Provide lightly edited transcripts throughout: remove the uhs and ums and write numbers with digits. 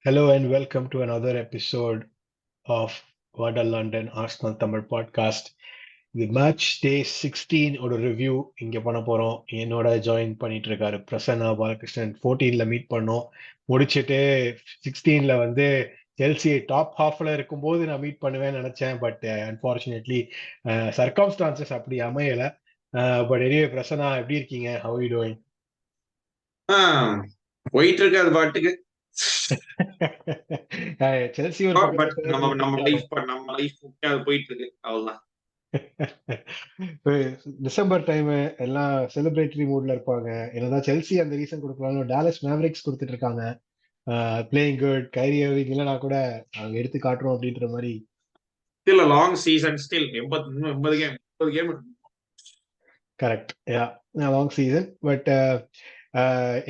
Hello and welcome to another episode of Vada London Arsenal Tamil podcast. The match day 16 ஓட review இங்க பண்ண போறோம். என்னோட join பண்ணிட்டு இருக்காரு பிரசன்னா பாலகிருஷ்ணன். 14ல மீட் பண்ணோம், முடிச்சிட்டு 16ல வந்து செல்சி டாப் ஹாஃப்ல இருக்கும்போது நான் மீட் பண்ணுவேன்னு நினைச்சேன். பட் அன்பார்ச்சுனேட்லி சர்க்கம்ஸ்டான்சஸ் அப்படி அமையல. பட் எனிவே பிரசன்னா எப்படி இருக்கீங்க? How you doing? போயிட்டு இருக்கு அது பாட்டுக்கு. செல்சி ஒரு பட் நம்ம லைஃப் அது போயிட்டு இருக்கு, அவ்வளவுதான். டிசம்பர் டைம் எல்லாம் செலிப்ரேட்டரி மூட்ல இருப்பாங்க. என்னதான் செல்சி அந்த ரீசன் கொடுக்கலாம், டாலஸ் மேவரிக்ஸ் கொடுத்துட்டு இருக்காங்க. பிளேயிங் குட், கைரி எர்விங் இல்லைனா கூட அவங்க எடுத்து காட்டுறோம் அப்படின்ற மாதிரி. Still a long season, still 80 game. Correct, yeah, long season. But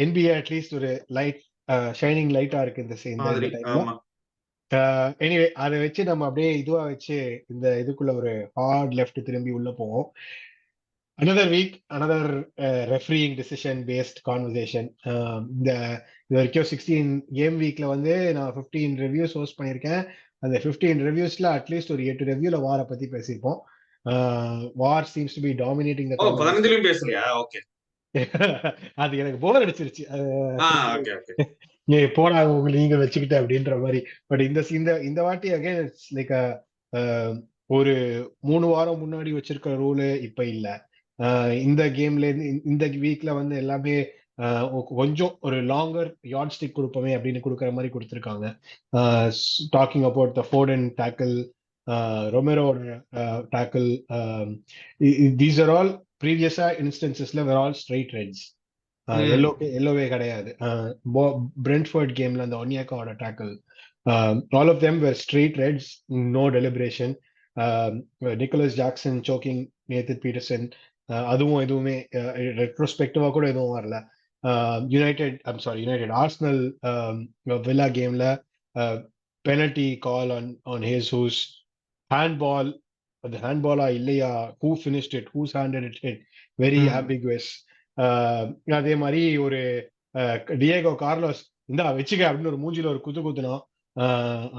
NBA at least ஒரு லைட் ஷைனிங் லைட்டா இருக்கு இந்த டைம்ல. எனிவே அதை வச்சு நம்ம அப்படியே இதுவா வச்சு இந்த இதுக்குள்ள ஒரு ஹார்ட் லெஃப்ட் திரும்பி உள்ள போவோம். another week, another refereeing decision based conversation. இந்த இது வரைக்கும் 16 கேம் வீக்ல வந்து நான் 15 ரிவ்யூஸ் ஹோஸ்ட் பண்ணியிருக்கேன். அந்த 15 ரிவ்யூஸ்ல அட்லீஸ்ட் ஒரு 8 ரிவ்யூல வார பத்தி பேசியிருப்போம். War seems to be dominating the conversation. பேசலையா? ஓகே. அது எனக்கு போர் அடிச்சிருச்சு. போடா உங்களுக்கு நீங்க வச்சுக்கிட்ட அப்படின்ற மாதிரி. பட் இந்த வாட்டி அகைன் இட்ஸ் லைக் ஒரு 3 வாரம் முன்னாடி வச்சிருக்கிற ரூலு இப்ப இல்ல. இந்த கேம்ல இந்த வீக்ல வந்து எல்லாமே கொஞ்சம் ஒரு லாங்கர் யார்ட் ஸ்டிக் கொடுப்போமே அப்படின்னு கொடுக்குற மாதிரி கொடுத்துருக்காங்க. Talking about the Forden tackle, ரொமெரோட டேக்கிள், தீஸ் ஆர் ஆல் ப்ரீவியஸா இன்ஸ்டன்சஸ்ல வேர் ஆல் ஸ்ட்ரைட் ரெட்ஸ். எல்லோவே கிடையாது. பிரெண்ட்ஃபோர்ட் கேம்ல அந்த ஒன்னியாக்காவோட tackle, all of them where straight reds, no deliberation. Nicholas Jackson choking Nathan Peterson, அதுவும் எதுவுமே ரெட்ரோஸ்பெக்டிவா கூட எதுவும் வரல. யுனைடெட் ஆர்சனல் வில்லா கேம்ல penalty call on Jesus, handball. அது ஹேண்ட்பாலா இல்லையா, who finished it, who's handed it, very ambiguous. அதே மாதிரி ஒரு டியேகோ கார்லோஸ் இந்தா வச்சுக்க அப்படின்னு ஒரு மூஞ்சில ஒரு குத்துனா,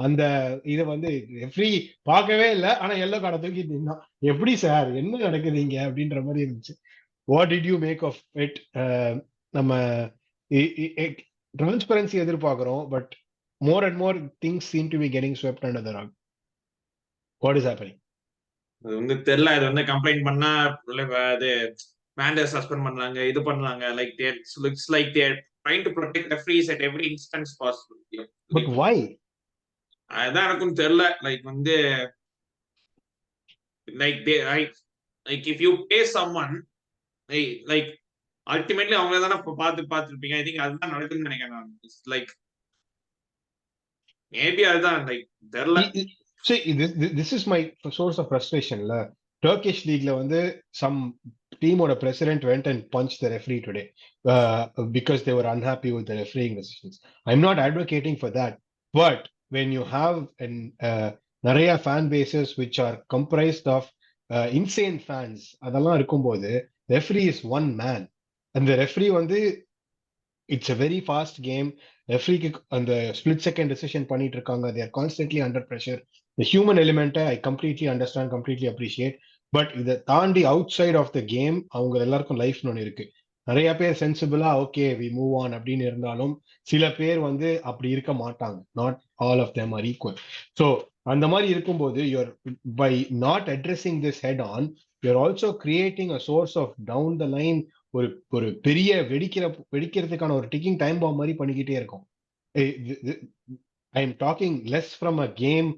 அந்த இதை வந்து ரெஃப்ரி பார்க்கவே இல்லை, ஆனா எல்லோ கார்டை தூக்கி நின்னா. எப்படி சார் என்ன நடக்குதுங்க அப்படின்ற மாதிரி இருந்துச்சு. What did you make of it? நம்ம டிரான்ஸ்பரன்சி எதிர்பார்க்கிறோம், but more and more things seem to be getting swept under the rug. What is happening? அது வந்து தெரியல. இது வந்து கம்ப்ளைண்ட் பண்ணா அது மேண்டர் சஸ்பெண்ட் பண்ணாங்க, இது பண்ணாங்க. Like looks like they are trying to protect referees at every instance possible. But why? அதான் எனக்கும் தெரியல. லைக் வந்து like they like if you pay someone, like ultimately அவங்கள தானே பார்த்துருப்பீங்க. ஐ திங்க் அதுதான் நடக்குதுன்னு நினைக்கிறேன். லைக் மேபி அதுதான் லைக் தெரியல. See, this is my source of frustration. Turkish league வந்து some team or a president went and punched the referee today because they were unhappy with the refereeing decisions. I'm not advocating for that, but when you have an நிறைய fan bases which are comprised of insane fans, அதெல்லாம் இருக்கும்போது referee is one man, and the referee வந்து it's a very fast game. ரெஃப்ரிக்கு அந்த split second decision பண்ணிட்டு இருக்காங்க. they are constantly under pressure. the human element I completely understand, completely appreciate. But இதை தாண்டி outside of the game அவங்க எல்லாருக்கும் லைஃப்னு ஒன்று இருக்கு. நிறைய பேர் சென்சிபிளா ஓகே வி மூவ் ஆன் அப்படின்னு இருந்தாலும் சில பேர் வந்து அப்படி இருக்க மாட்டாங்க. Not all of them are equal. So அந்த மாதிரி இருக்கும்போது you're by not addressing this head on, you're also creating a source of down the line ஒரு பெரிய வெடிக்கிறதுக்கான ஒரு டிக்கிங் டைம் பாம் மாதிரி பண்ணிக்கிட்டே இருக்கும். I am talking less from a game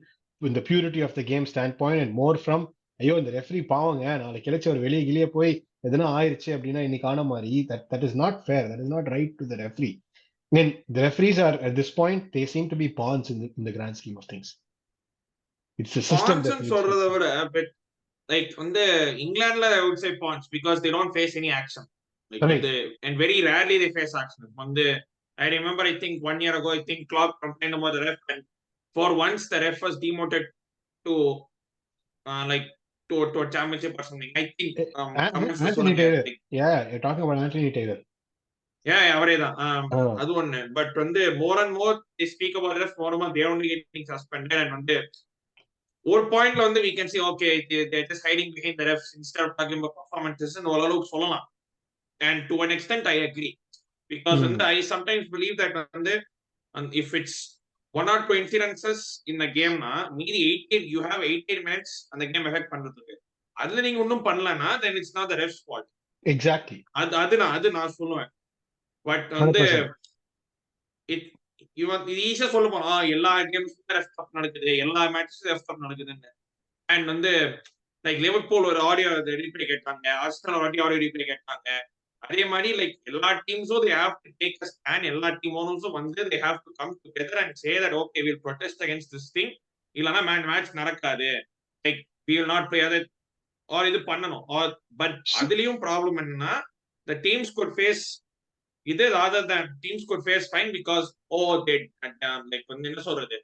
in the purity of the game standpoint and more from ஐயோ இந்த referee பாவங்க நாளைக்கு கிடைச்ச ஒரு வெளியே போய் எதுனா ஆயிடுச்சு அப்படின்னா இன்னைக்கு ஆன மாதிரி. that is not fair, that is not right to the referee. Then the referees are at this point they seem to be pawns in the grand scheme of things. It's a system that சொல்றத விட like வந்து இங்கிலாந்துல I would say pawns because they don't face any action. Like right. And very rarely they face action. வந்து I remember I think 1 year ago I think Klopp complained about the ref, and for once the ref was demoted to like to a championship or something. I think Anthony Taylor. Yeah, you're talking about Anthony Taylor. அவரேதான். அது ஒண்ணு. But வந்து more and more speak about refs more and more they are only getting suspended and வந்து ஒரு பாயிண்ட்ல வந்து we can see okay they just hiding behind the refs instead of talking about performances ன்னு ஓரளவுக்கு சொல்லலாம். And to an extent I agree because வந்து I sometimes believe that வந்து if it's one or two incidences in the game னா மீதி 88 you have 88 minutes அந்த game effect பண்றதுக்கு. அதுல நீங்க ஒன்னும் பண்ணலனா then it's not the ref's fault. Exactly. அது நான் சொல்லுவேன். பட் வந்து இது ஈஸியா சொல்ல போனா எல்லா கேம்ஸ்லயும் ரெஃப் கப் நடக்குது, எல்லா மேட்ச்லயும் ரெஃப் கப் நடக்குதுன்னு. அண்ட் வந்து லைக் லிவர்பூல் ஒரு ஆடியோ ரீப்ளே கேட்டாங்க, ஆர்சனல் ஒரு வாட்டி ஆடியோ ரீப்ளே கேட்டாங்க. அதே மாதிரி லைக் எல்லா டீம்ஸும் they have to take a stand. எல்லா டீம் ஓனர்ஸும் வந்து they have to come together and say that okay we'll protest against this thing. இல்லனா மேட்ச் நடக்காது. Like we will not play other or இது பண்ணனும். பட் அதுலயும் problem என்னன்னா the teams could face இது rather than teams could face fine because they like வந்து என்ன சொல்றது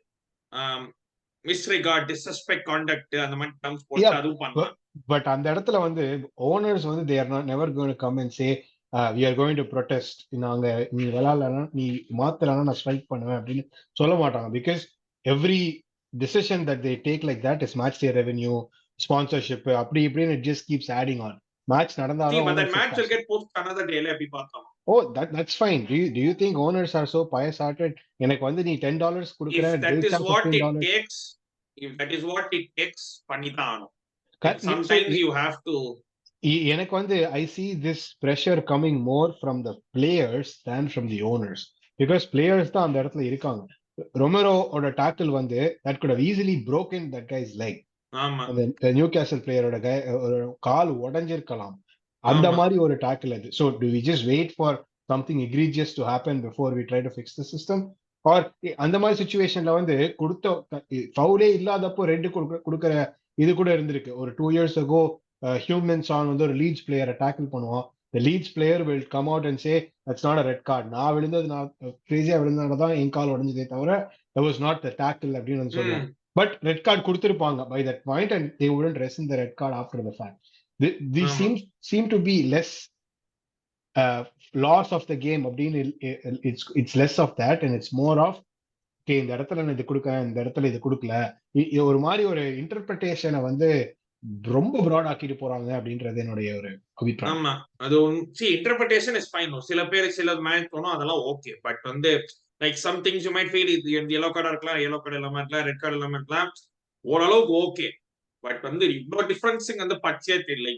misregard, disrespect conduct அந்த மாதிரி terms போட்டு அதுவும் பண்ணலாம். பட் அந்த இடத்துல வந்து ஓனர்ஸ் வந்து they are not never going to come and say we are going to protest. நாங்க நீ விளையாடலன்னா நீ மாத்தலன்னா நான் ஸ்ட்ரைக் பண்ணுவேன் அப்படின்னு சொல்ல மாட்டாங்க. Because every decision that they take like that is match day revenue, sponsorship அப்படி இப்படின்னு it just keeps adding on. Match நடந்தாலும் but that match will get pushed another day அப்படி பார்த்தோம். Oh, that's fine. Do you think owners are so pious-hearted? எனக்கு வந்து நீ $10 கொடுக்குற, if that is what $15. if that is what it takes பண்ணிதான் ஆகணும். Sometimes you have to. எனக்கு வந்து I see this pressure coming more from the players than from the owners because players தான் அந்த இடத்துல இருக்காங்க. ரொமெரோட tackle வந்து that could have easily broken that guy's leg. அந்த நியூகாசல் பிளேயரோட கால் உடைஞ்சிருக்கலாம். அந்த மாதிரி ஒரு டாக்கிள் அது. So do we just wait for something egregious to happen before we try to fix the system? Or அந்த மாதிரி சிச்சுவேஷன்ல வந்து கொடுத்த ஃபவுலே இல்லாதப்போ ரெட் கொடுக்கற இது கூட இருந்திருக்கு. ஒரு 2 years ago ஹியூமன்ஸ் ஆன் வந்து ஒரு லீட்ஸ் பிளேயரை டாக்கிள் பண்ணுவான். The Leeds player will come out and say that's not a red card. நான் விழுந்தது நான் கிரேசியா விழுந்ததுனாலதான் என் கால் உடைஞ்சதே தவிர that was not the tackle அப்படின்னு சொல்லுவாங்க. But red card கொடுத்திருப்பாங்க by that point and they wouldn't rescind the red card after the fact. These seem to be less loss of the game. It's less of that and it's more of okay இந்த இடத்துல நான் இது கொடுக்கறேன், இந்த இடத்துல இது கொடுக்கல. ஒரு மாதிரி ஒரு இன்டர்பிரேஷனை வந்து ரொம்ப ப்ராட் ஆக்கிட்டு போறாங்க அப்படின்றது என்னுடைய ஒரு அபிப்பிராயம். ஆமா, அது இன்டர்பிரேஷன் இஸ் ஃபைன். சில பேர் சில மேட்ச் தோணும் அதெல்லாம் ஓகே. பட் வந்து like some things you might feel இது எல்லோ கார்டா இருக்கலாம், எல்லோ கார்டு இல்லாம இருக்கலாம், ரெட் கார்டு இல்லாம இருக்கலாம், ஓரளவுக்கு ஓகே. பட் வந்து இவ்வளவு டிஃபரன்ஸிங் வந்து பச்சையே தெரியல.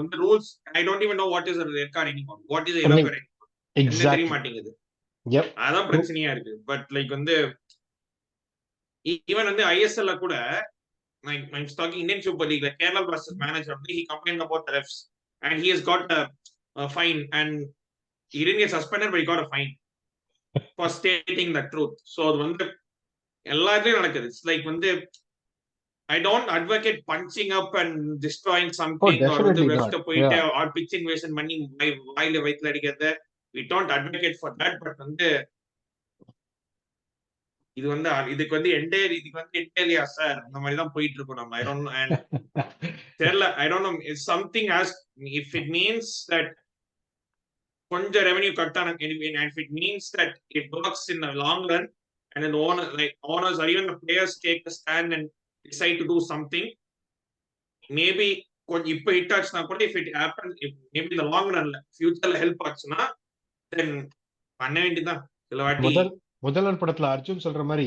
வந்து rules I don't even know what is red card anymore, what is yellow card என்ன தெரிய மாட்டேங்குது. அதான் பிரச்சனையா இருக்கு. பட் லைக் வந்து ஈவன் வந்து ஐஎஸ்எல்ல கூட I'm talking Indian Super League, like Kerala versus manager, he complained about the refs and he has got a fine and he didn't get suspended but he got a fine for stating the truth. So அது வந்து எல்லாத்துலயும் நடக்குது. It's like வந்து I don't advocate punching up and destroying something or வந்து west போயிட்டு or pitch invasion பண்ணி வாயில வயித்துல அடிக்கிறது. We don't advocate for that. But வந்து இது வந்து இதுக்கு வந்து என்டையர்லியா சார் அந்த மாதிரி தான் போயிட்டு இருக்கோம் நம்ம. ஐ டோன்ட் நோ அண்ட் தெரியல. I don't know if something has if it means that கொஞ்சம் ரெவென்யூ கட் ஆன and if it means that it works in the long run and then owners or even the players take a stand and decide to do something, maybe கொஞ்சம் இப்ப hit ஆச்சுன்னா கூட if it happens maybe in the long runல ஃபியூச்சர்ல help ஆச்சுன்னா then பண்ண வேண்டியதான். சில வாட்டி முதல்வர் படத்துல அர்ஜுன் சொல்ற மாதிரி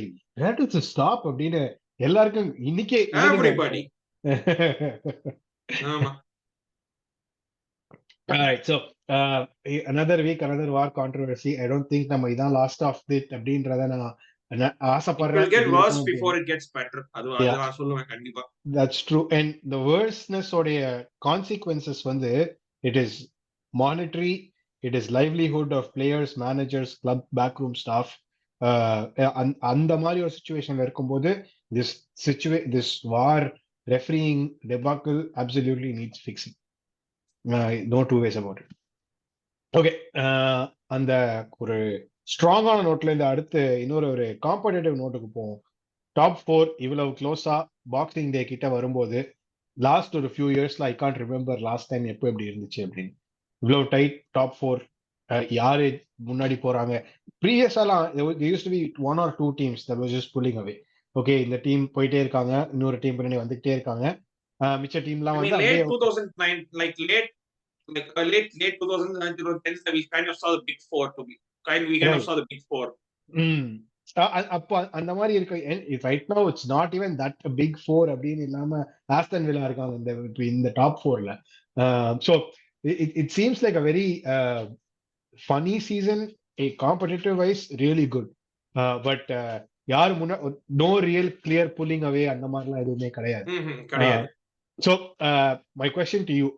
ஸ்டாப் அப்படின்னு எல்லாருக்கும் இன்னைக்கே Alright, so another week, another war controversy. I don't think நம்ம இதான் லாஸ்ட் ஆஃப் இட் அப்படின்றத நான் ஆசைப்படுறேன். It will get worse before it gets better. அது நான் சொல்லுவேன் கண்டிப்பா. That's true. And the worstness உடைய consequences வந்து it is monetary, it is livelihood of players, managers, club backroom staff. அந்த மாதிரி ஒரு சிச்சுவேஷன்ல இருக்கும்போது this war refereeing debacle absolutely needs fixing. No two ways about it. Okay, அந்த ஒரு ஸ்ட்ராங்கான நோட்ல இருந்து அடுத்து இன்னொரு ஒரு காம்படிட்டிவ் நோட்டுக்கு போவோம். டாப் 4 இவ்வளவு க்ளோஸா பாக்ஸிங் டே கிட்ட வரும்போது லாஸ்ட் ஒரு ஃபியூ இயர்ஸ்ல I can't remember last time எப்போ எப்படி இருந்துச்சு அப்படின்னு. இவ்வளவு டைட் டாப் 4 யாரு முன்னாடி போறாங்க. ப்ரீவியஸாலாம் use to be 1 or 2 teams that was just pulling away. Okay இந்த டீம் போயிட்டே இருக்காங்க, இன்னொரு டீம் பின்னாடி வந்துகிட்டே இருக்காங்க. மிச்ச டீம்லாம் I வந்து mean, அப்படியே late 2009, late 2009, 2010, we kind of saw the big four to be we kind of right. saw the big four. அப்போ அந்த மாதிரி இருக்கு. Right now it's not even that big four அப்படின்னு இல்லாம ஆஸ்டன் வில்லா இருக்காங்க இந்த டாப் ஃபோர்ல. So it seems like a very funny season, competitive wise really good. But யாரு முன்னா no real clear pulling away அந்த மாதிரிலாம் எதுவுமே கிடையாது. கிடையாது. So my question to you,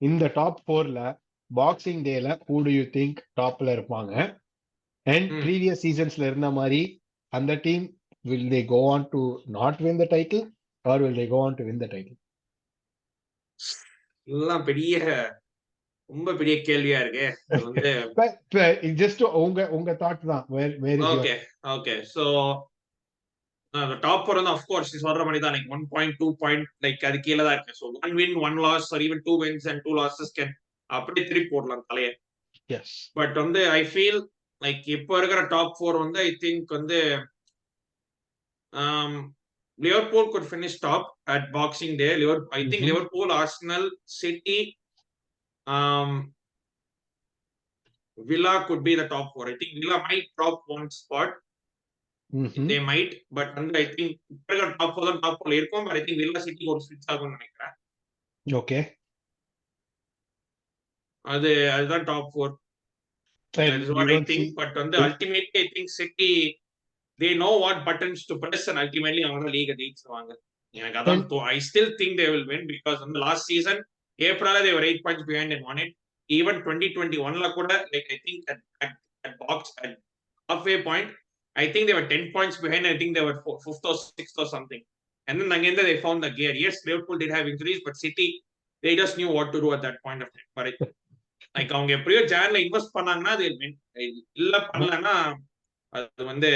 இந்த டாப் ஃபோர்ல பாக்ஸிங் டேல ஹூ டு யூ திங்க் டாப்ல இருப்பாங்க? And previous seasonsல இருந்த மாதிரி அந்த team will they go on to not win the title or will they go on to win the title? இதெல்லாம் ரொம்ப பெரிய கேள்வியா இருக்கு. அது வந்து just உங்க தாட் தான். where is your okay so top 4 வந்து of course நீ சொல்ற மாதிரி தான், like 1 point 2 point like அது கீழ தான் இருக்கு. So 1 win 1 loss or even 2 wins and 2 losses can அப்படியே திருப்பி போடலாம் தலைய. yes பட் வந்து I feel like இப்போ இருக்கிற டாப் 4 வந்து I think வந்து Liverpool could finish top at Boxing Day. I think Liverpool, Arsenal, City, Villa could be the top 4. I think Villa might drop one spot. They might, but I think top 4 தான் top 4 இருக்கும். But I think Villa City ஒரு ஸ்விட்ச் ஆகும்னு நினைக்கிறேன். okay அதுதான் top 4. That is what I think. But ultimately I think City they know what buttons to press and ultimately அவங்க league ஜெயிச்சுவாங்க. எனக்கு அதான் I still think they will win because in the last season April they were 8 points behind and won it. Even 2021 கூட like I think at halfway point I think they were 10 points behind. I think they were 5th or 6th or something. And then again they found the gear. Yes, Liverpool did have injuries, but City they just knew what to do at that point of time. But like அவங்க எப்படியோ ஜான்ல invest பண்ணாங்கன்னா they will win. இல்ல பண்ணலன்னா அது வந்து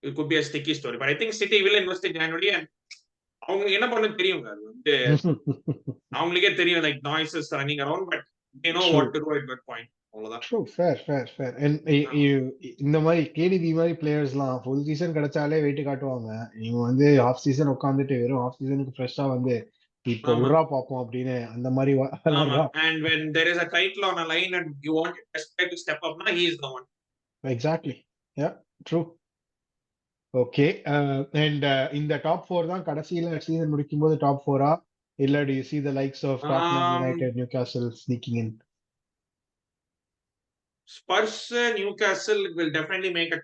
it could be a sticky story. But I think City will invest in January and அவங்க என்ன பண்ண தெரியுங்க. அது வந்து அவங்களுக்கே தெரியும் like noises running around, but they know what to do at that point. அவ்வளவுதான். True, fair. And இந்த மாதிரி கேடிபி மாதிரி பிளேயர்ஸ்லாம் ஃபுல் சீசன் கிடைச்சாலே வெயிட் காட்டுவாங்க. இவங்க வந்து ஆஃப் சீசன் உட்காந்துட்டு வெறும் ஆஃப் சீசனுக்கு ஃப்ரெஷ்ஷா வந்து இப்போ உர்ரா பாப்போம் அப்படின்னு அந்த மாதிரி and when there is a title on a line and you want your best player to step up, he is the one. Exactly. Yeah, true. Okay. And இந்த டாப் 4 தான் கடைசியில சீசன் முடிக்கும் போது டாப் 4-ஆ இல்ல do you see the likes of Tottenham, United, Newcastle sneaking in? Spurs, Newcastle will definitely make a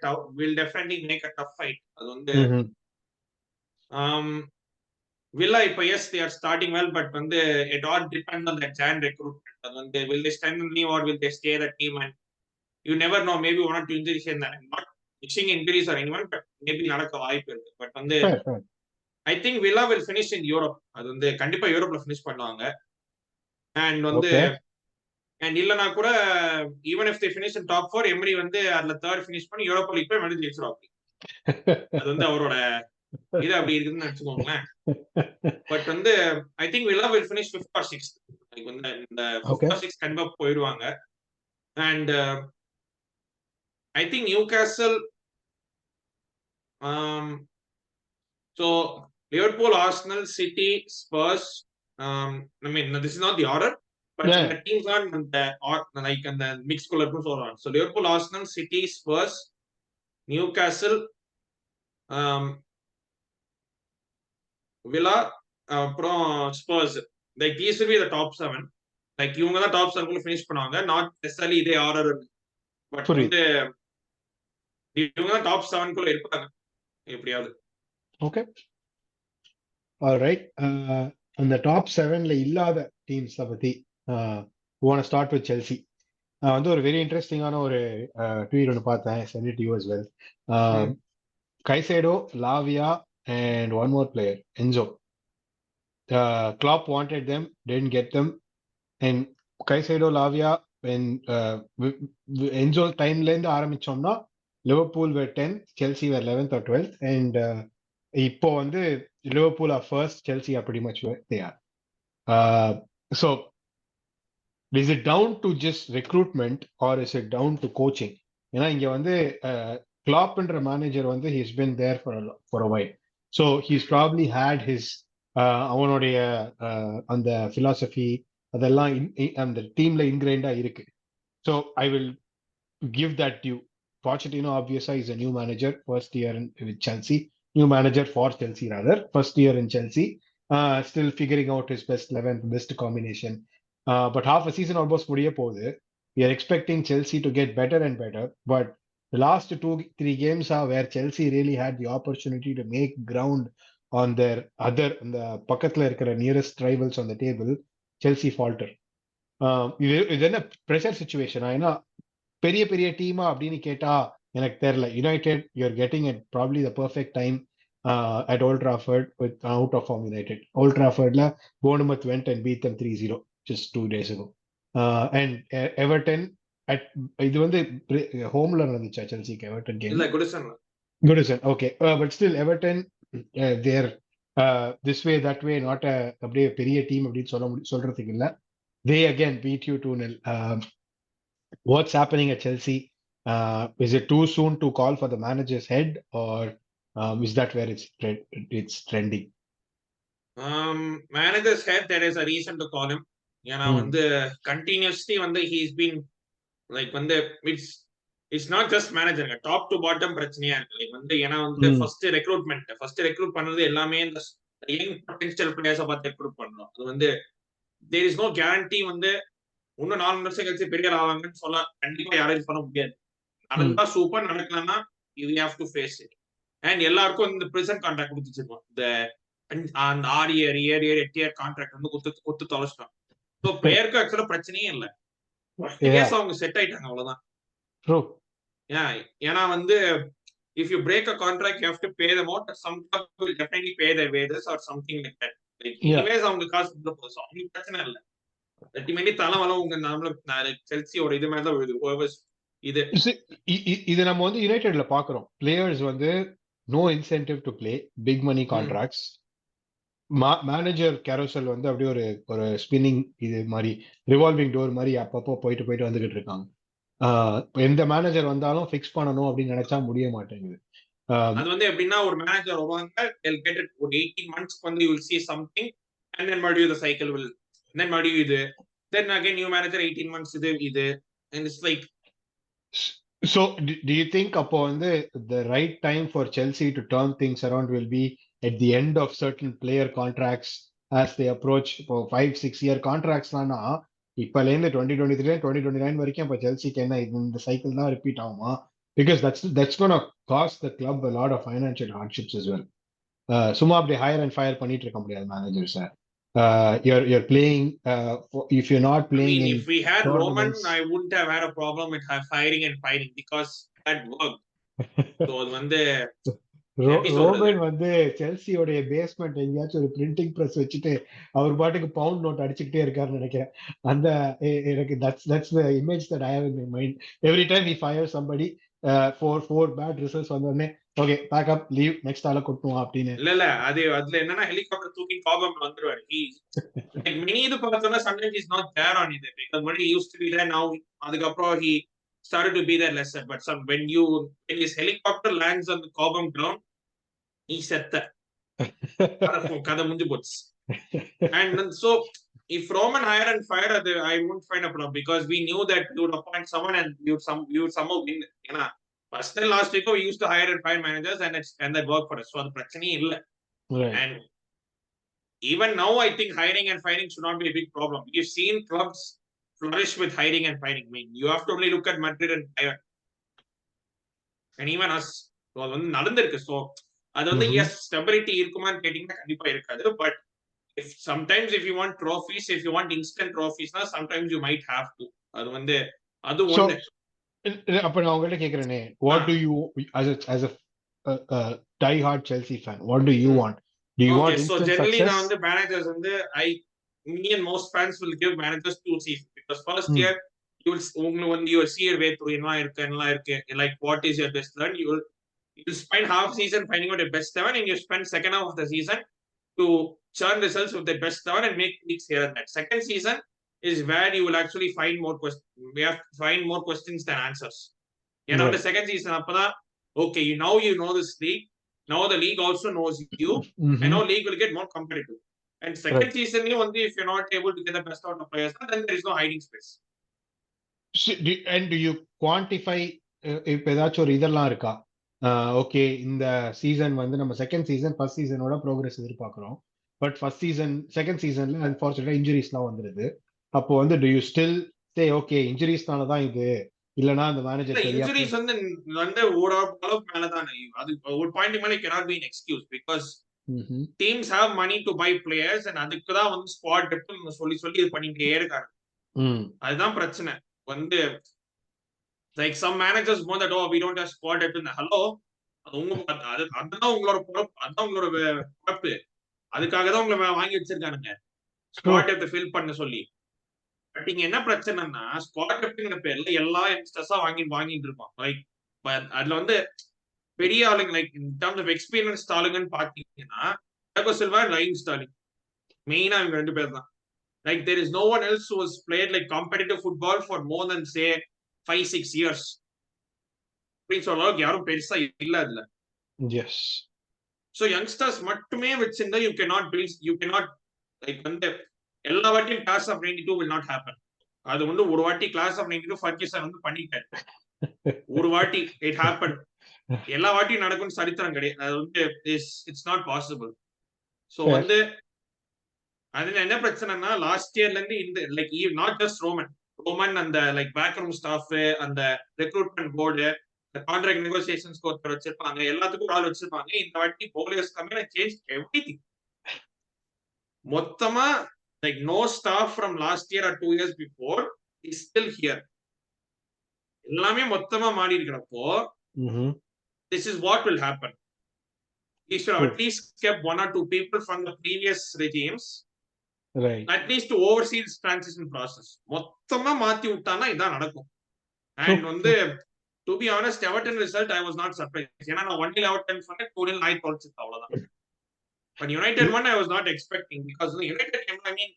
tough fight. அது வந்து Villa இப்ப yes they are starting well, but வந்து it all depends on the Jan recruitment. அது வந்து will they strengthen the team or will they stay the team, and you never know, maybe 1 or 2 injuries in that. Not wishing injuries or anyone, but maybe நடக்க வாய்ப்பு இருக்கு. But வந்து I think Villa will finish in Europe. அது வந்து கண்டிப்பா யூரோப்ல finish பண்ணுவாங்க. And வந்து and இல்லனா கூட even if they finish in top 4, Emery வந்து அதுல third finish பண்ணி யூரோப்பா லீக் போய் வந்து ஜெயிச்சிருவாங்க. அது வந்து அவரோட இது அப்படி இருக்குன்னு நினைச்சுக்கோங்களேன். பட் வந்து I think Villa will finish 5th or 6th. like வந்து இந்த 5th or 6th கண்டிப்பா போயிடுவாங்க. And I think Newcastle so Liverpool, Arsenal, City, Spurs, I mean this is not the order, but the teams are like the mixed color so on. So Liverpool, Arsenal, City, Spurs, Newcastle, Villa, Spurs. Like these will be the top 7. Like இவங்க தான் top 7 குள்ள finish பண்ணுவாங்க. Not necessarily இதே order, but வந்து இவங்க தான் top 7 குள்ள இருப்பாங்க எப்படியாவது. Okay alright. அந்த டாப் 7ல இல்லாத டீம்ஸ் பத்தி wanna start with Chelsea. வந்து ஒரு வெரி இன்ட்ரெஸ்டிங்கான ஒரு ட்வீட் ஒன்று பார்த்தேன். send it to you as well. Caicedo, Lavia and one more player, Enzo. Klopp wanted them, didn't get them. And Caicedo, Lavia, when Enzo timeல இருந்து ஆரம்பிச்சோம்னா Liverpool were 10th, Chelsea were 11th or 12th, and இப்போ வந்து Liverpool are first, Chelsea are pretty much where they are. So is it down to just recruitment or is it down to coaching? ஏன்னா இங்க வந்து கிளாப்ன்ற manager வந்து he's been there for a while, so he's probably had his அவனுடைய அந்த philosophy அதெல்லாம் அந்த டீம்ல இன்கிரைண்டா இருக்கு. So I will give that due. Pochettino obviously is a new manager, first year with Chelsea, new manager for Chelsea rather, first year in Chelsea, still figuring out his best 11, best combination. But half a season almost முடிய போகுது. We are expecting Chelsea to get better and better, but the last 2-3 games are where Chelsea really had the opportunity to make ground on their other, the பக்கத்துல இருக்கிற nearest rivals on the table. Chelsea falter. இது என்ன pressure situation? ஏன்னா பெரிய பெரிய டீமா அப்படின்னு கேட்டா எனக்கு தெரியல. United you're getting at probably the perfect time at Old Trafford with out of form United. Old ட்ராஃபர்ட்ல Bournemouth went and beat them 3-0 just 2 days ago. And Everton at இது வந்து ஹோம்ல நடந்துச்சா செல்சிக்கு எவர்டன் கேம்? இல்ல Goodison. Goodison okay, but still Everton there this way that way not அப்படியே பெரிய team அப்படின்னு சொல்றதுக்கு இல்ல. They again beat you 2-0. What's happening at Chelsea? Is it too soon to call for the manager's head, or is that where it's trending? Manager's head, there is a reason to call him. ஏன்னா வந்து continuously வந்து he's been like வந்து it's not just manager, top to bottom பிரச்சனையா இருக்கு. Like வந்து ஏன்னா வந்து first recruit பண்றது எல்லாமே இந்த யங் பொட்டன்ஷியல் பிளேயர்ஸை பார்த்து ரெக்ரூட் பண்ணணும். அது வந்து there is no guarantee வந்து இன்னும் 4 வருஷம் கழிச்சு பெரிய ஆவாங்கன்னு சொல்ல கண்டிப்பா யாரையும் சொல்ல முடியாது. நடந்தா சூப்பர், நடக்கலன்னா you have to face it. And எல்லாருக்கும் இந்த பிரசன்ட் கான்ட்ராக்ட் கொடுத்துச்சிருக்கோம். அந்த 8 இயர் கான்ட்ராக்ட் வந்து குத்து தொலைச்சிட்டோம். ஸோ பிளேயருக்கு ஆக்சுவலா பிரச்சனையே இல்லை, அவங்க செட் ஆயிட்டாங்க, அவ்வளவுதான். ஏன்னா வந்து if you break a contract you have to pay them out. Some club will definitely pay their wages or something like that. Like anyways அவங்க காசு கொடுத்து போகுது, அவங்களுக்கு பிரச்சனை இல்லை. அல்டிமேட்லி தலைவலம் உங்க நாம செல்சியோட இது மாதிரி தான் வருது. இது நம்ம வந்து யுனைடெட்ல பாக்குறோம். பிளேயர்ஸ் வந்து no incentive to play big money contracts. Manager carousel வந்து அப்படியே ஒரு ஸ்பின்னிங் இது மாதிரி ரிவால்விங் டோர் மாதிரி அப்பப்போ போயிட்டு வந்துகிட்டு இருக்காங்க. எந்த மேனேஜர் வந்தாலும் ஃபிக்ஸ் பண்ணணும் அப்படின்னு நினைச்சா முடிய மாட்டேங்குது. அது வந்து எப்படின்னா ஒரு மேனேஜர் வருவாங்க, ஒரு 18 months வந்து you will see something and then மறுபடியும் the cycle will then மறுபடியும் இது, then again new manager 18 months இது and it's like. So do you think அப்போ வந்து the right time for Chelsea to turn things around will be at the end of certain player contracts as they approach இப்போ 5-6 year contracts தானா இப்பல இருந்து 2023-2029 வரைக்கும் இப்போ செல்சிக்கு என்ன இந்த சைக்கிள் தான் ரிப்பீட் ஆகுமா? Because that's going to cost the club a lot of financial hardships as well. சும்மா அப்படி ஹையர் அண்ட் ஃபயர் பண்ணிட்டு இருக்க முடியாது manager sir. You're playing if you're not playing. I mean, if we had Roman, I wouldn't have had a problem with firing and fighting because that worked. So அது வந்து Roman வந்து செல்சியோட basement எங்கேயாச்சும் ஒரு printing press வச்சுட்டு அவர் பாட்டுக்கு bound note அடிச்சுக்கிட்டே இருக்காருன்னு நினைக்கிறேன். அந்த எனக்கு that's the image that I have in my mind. Every time he fires somebody four bad results வந்தோடனே ஓகே பேக் அப் லீவ் நெக்ஸ்ட் ஆள கொட்டுவோம் அப்படின்னு. இல்ல அதுல என்னன்னா ஹெலிகாப்டர் தூக்கி காபம் வந்துருவாரு. மினி இது பார்த்தோம்னா sometimes he's not there on it because when he used to be there, now அதுக்கப்புறம் he started to be there lesser. But when his helicopter lands on the Cobham ground, he செத்த கதை முடிஞ்சு போச்சு. And so if Roman hired and fired, I wouldn't find a problem because we knew that we would appoint someone and we would somehow win. ஏன்னா first and last week we used to hire and fire managers and that worked for us. So அது பிரச்சனையே இல்லை. And even now I think hiring and firing should not be a big problem. We've seen clubs flourish with hiring and firing. I mean, you have to only look at Madrid and Bayern and even us. So அது வந்து நடந்திருக்கு. So அது வந்து yes stability இருக்குமான்னு கேட்டீங்கன்னா கண்டிப்பா இருக்காது. But sometimes if you want trophies, if you want instant trophies, sometimes you might have to. அது வந்து அது ஒண்ணு. அப்ப நான் உங்ககிட்ட கேக்குறேனே, what do you as a die hard Chelsea fan, what do you want? Do you want instant success? So generally நான் வந்து managers வந்து me and most fans will give managers 2 seasons because first year you will see your way through என்ன இருக்கு like what is your best 11. You will spend half season finding out your best 11 and you spend second half of the season to churn results with the best 11 and make tweaks here and that. Second season is where you will actually find more questions. We have to find more questions than answers. ஏன்னா the second season அப்பதான் okay, now you know this league. Now the league also knows you, and now league will get more competitive. And second season if you're not able to get the best out of players, then there is no hiding space. And do you quantify இப்ப ஏதாச்சும் ஒரு இதெல்லாம் இருக்கா? Okay, இந்த season வந்து நம்ம second season first சீசனோட progress எதிர்பார்க்கிறோம். But first season second சீசன்ல அன்பார்ச்சுனேட்டா இன்ஜுரிஸ்லாம் வந்துருது. அப்போ வந்து do you still say okay, இன்ஜுரிஸ்னால தான் இது, இல்லனா அந்த மேனேஜர் சரியா இன்ஜுரிஸ் வந்து ஓரளவு மேல தான். அது ஒரு பாயிண்ட் மேல cannot be an excuse because teams have money to buy players, and அதுக்கு தான் வந்து ஸ்குவாட் டெப்த் சொல்லி இது பண்ணிட்டே இருக்காங்க. அதுதான் பிரச்சனை. வந்து like some managers know that we don't have squad depth. Hello, அதுதான் உங்களோட பொறுப்பு, அதுதான் உங்களோட பொறுப்பு. அதுக்காக தான் உங்களை வாங்கி வச்சிருக்கானுங்க ஸ்குவாட் டெப்த் ஃபில் பண்ண சொல்லி. பட் இங்க என்ன பிரச்சனைன்னா ஸ்குவாட் டெப்த்ங்கிற பேர்ல எல்லா யங்ஸ்டர்ஸா வாங்கிட்டு இருக்கோம். லைக் அதுல வந்து பெரிய ஆளுங்க like in terms of experience ஆளுங்கன்னு பாத்தீங்கன்னா Thiago Silva and Raheem Sterling மெயினா இவங்க 2 பேர் தான். Like there is no one else who has played like competitive football for more than say 5-6 years. அப்படின்னு சொல்ற அளவுக்கு யாரும் பெருசா இல்ல அதுல. Yes. So youngsters மட்டுமே வச்சிருந்தா you cannot like வந்து எல்லா வாட்டியும் class of 92 will not happen. அது வந்து ஒரு வாட்டி கிளாஸ் ஆஃப் 92 ஃபர்கியூசன் வந்து பண்ணிட்டாரு. ஒரு வாட்டி it happened. எல்லா வாட்டியும் நடக்கும்னு சரித்திரம் கிடையாது. அது வந்து it's not possible. So வந்து அதுல என்ன பிரச்சனைனா லாஸ்ட் இயர்ல இருந்து இந்த லைக் நாட் ஜஸ்ட் ரோமன் அந்த லைக் பேக்ரூம் ஸ்டாஃப், அந்த ரெக்ரூட்மெண்ட் போர்டு, கான்ட்ராக்ட் நெகோசியேஷன்ஸ்க்கு ஒருத்தர் வச்சிருப்பாங்க, எல்லாத்துக்கும் ஒரு ஆள் வச்சிருப்பாங்க. இந்த வாட்டி போலியர்ஸ் கம்பெனி சேஞ்ச் எவ்ரிதிங். மொத்தமா like no staff from last year or 2 years before is still here. எல்லாமே மொத்தமா மாறி இருக்கிறப்போ this is what will happen. We should at least kept 1 or 2 people from the previous regimes. Right. At least to oversee this transition process. மொத்தமா மாத்தி விட்டானா இதான் நடக்கும். And வந்து to be honest, Everton result I was not surprised. ஏன்னா நான் 1-0 Everton சொன்னேன், 2-0 நாய் தோல்ச்சிட்டு அவ்வளவுதான். But United one I was not expecting because United game, I mean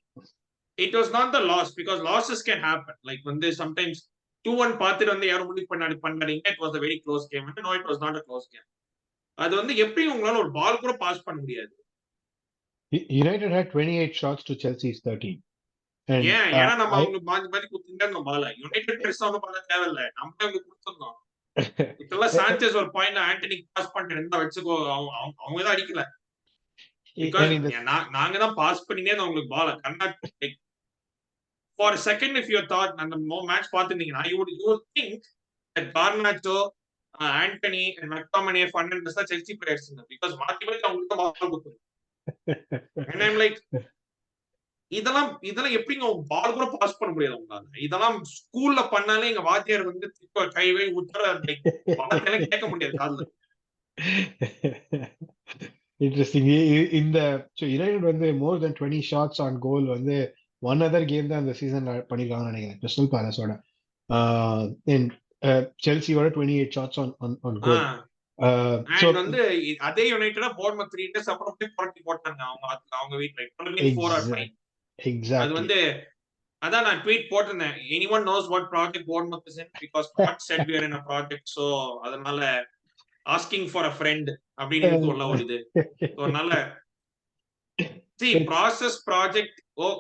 it was not the loss because losses can happen. Like when they sometimes 2-1 பார்த்துட்டு வந்து யாரும் முடிவு பண்ணாதீங்க it was a very close game. No, it was not a close game. அது வந்து எப்படி உங்களால ஒரு பால் கூட பாஸ் பண்ண முடியாது. United had 28 shots to Chelsea's 13. ஏன்னா நம்ம அவங்களுக்கு மாத்தி குடுத்துட்டோம் பால. யுனைடெட் பெருசா ஒன்றும் பண்ண தேவையில்லை, நம்ம அவங்களுக்கு கொடுத்துருந்தோம். இப்பெல்லாம் சாnchez ஒரு பாயிண்ட் ஆண்டனி பாஸ் பண்ணிட்டு இருந்தா வச்சுக்கோ, அவங்க தான் அடிக்கல. நாங்க தான் பாஸ் பண்ணினே அவங்களுக்கு பால. For a second if you thought அந்த மேட்ச் பாத்துட்டீங்கன்னா you would think that Garnacho, Antony and McTominay, Fernandes தான் செல்சி பிளேயர்ஸ் because மாத்தி அவங்களுக்கு பால் கொடுத்துரும். And I'm like இதெல்லாம் எப்படிங்க பால் கூட பாஸ் பண்ண முடியாது உங்களால? இதெல்லாம் ஸ்கூல்ல பண்ணாலே எங்க வாத்தியார் வந்து கைவை ஊத்துற கேட்க முடியாது காதுல. இன்ட்ரெஸ்டிங். இந்த யுனைடெட் வந்து மோர் தென் 20 ஷாட்ஸ் ஆன் கோல் வந்து ஒன் அதர் கேம் தான் இந்த சீசன் பண்ணிருக்காங்கன்னு நினைக்கிறேன், கிறிஸ்டல் பேலஸோட. செல்சியோட 28 ஷாட்ஸ் ஆன் கோல். வந்து அதே யுனைட்டடா போர்ட்மவுத் 3 டேஸ் அப்புறம் போய் புரட்டி போட்டாங்க அவங்க வீட்ல 4 or 5. அது வந்து அதான் நான் ட்வீட் போட்டிருந்தேன். anyone knows what project Bournemouth is in because Scott said we are in a project, so அதனால asking for a friend அப்படின்னு சொல்ல வருது. அதனால see process project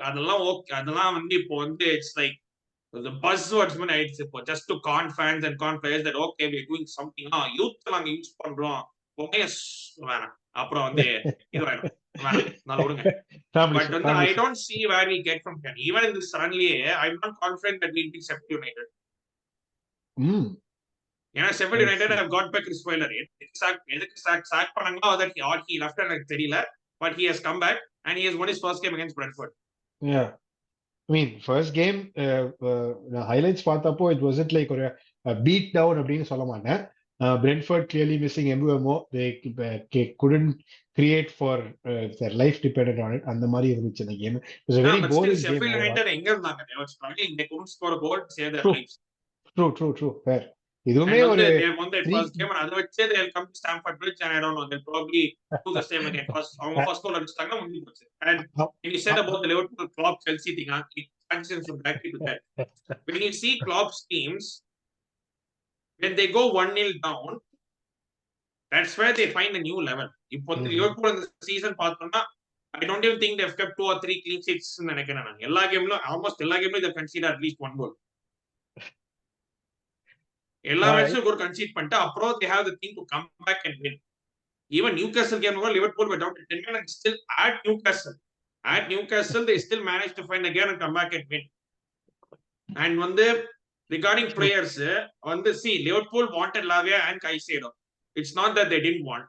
அதெல்லாம் ஓகே, அதெல்லாம் வந்து இப்போ வந்து it's like the buzzwords man it's இப்போ just to con fans and con players that okay we are doing something youth நாங்க யூஸ் பண்றோம் வேணாம், அப்புறம் வந்து இது வேணும் நான் விடுங்க. But வந்து I don't see where we get from Ken. Even in this suddenly I'm not confident that we'll be Sheffield United. ஏன்னா Sheffield United have got back Chris Wilder. எதுக்கு sack பண்ணாங்களோ that he left எனக்கு தெரியல, but he has come back and he has won his first game against Brentford. Yeah, I mean first game highlights பார்த்தப்போ it wasn't like ஒரு beat down அப்படின்னு சொல்ல மாட்டேன். Brentford clearly missing MUMO. They couldn't create for their life depended on it. அந்த மாதிரி இருந்துச்சு இந்த game. It was a very boring game. Sheffield United எங்க இருந்தாங்க? They were struggling. They couldn't score a goal to save their lives. True. Fair. இதுவுமே ஒரு they won their first game and அது வச்சே they'll come to Stamford Bridge and I don't know, they'll probably do the same again. அவங்க first goal அடிச்சாங்க முடிஞ்சு போச்சு. And you said about the Liverpool Klopp Chelsea thing, transition from that to that. When you see Klopp's teams, when they go 1-0 down, that's where they find a new level. இப்போ வந்து Liverpool இந்த season பார்த்தோம்னா I don't even think they've kept 2 or 3 clean sheets ன்னு நினைக்கிறேன் நான். எல்லா கேம்லயும் almost எல்லா கேம்லயும் they conceded at least 1 goal. எல்லா மேட்ச்லயும் ஒரு கன்சீட் பண்ணிட்டு அப்புறம் they have the thing to come back and win. Even Newcastle game over, Liverpool were down to 10 men and still at Newcastle they still managed to find again and come back and win. And வந்து regarding players, வந்து see Liverpool wanted Lavia and Caicedo. It's not that they didn't want.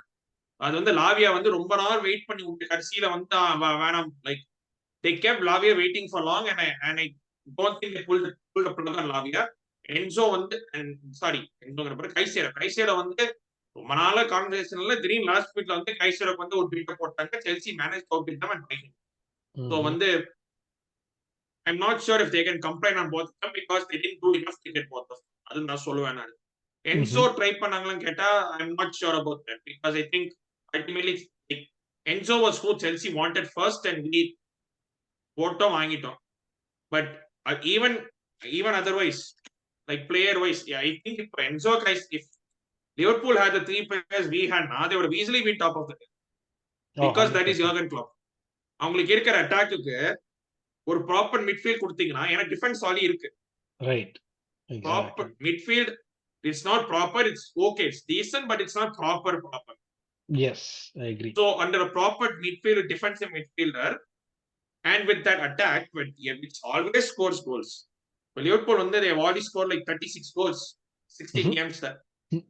அது வந்து லாவியா வந்து ரொம்ப நாள் wait பண்ணி விட்டு கடைசியில வந்து வேணாம், like they kept Lavia waiting for long and I don't think they pulled the plug on Lavia. Enzo வந்து Enzo கைசேடோ வந்து ரொம்ப நாள கான்வர்சேஷன்ல திடீர்னு லாஸ்ட் வீக்ல வந்து கைசேடோக்கு வந்து ஒரு ட்வீட் போட்டாங்க, Chelsea manage to with them and buy him. So வந்து I'm not sure if they can complain on both of them because they didn't do enough to get both of them. அது நான் சொல்லுவேன் நான். Enzo try பண்ணாங்களான்னு கேட்டா I'm not sure about that because I think ultimately Enzo was who Chelsea wanted first and we போட்டோம் வாங்கிட்டோம். But even otherwise, like player wise, yeah, I think if Enzo guys, if Liverpool had the 3 players we had now, they would have easily been top of the league because that is Jurgen Klopp. அவங்களுக்கு இருக்கிற அட்டாக்குக்கு ஒரு proper midfield கொடுத்தீங்கன்னா, ஏன்னா defence ஆலி இருக்கு, right? Proper midfield it's not proper, it's okay, it's decent but it's not proper. Yes, I agree. So under a proper midfield, defensive midfielder, and with that attack, which always scores goals. But Liverpool on there, they have already scored like 36 goals, 16 games. That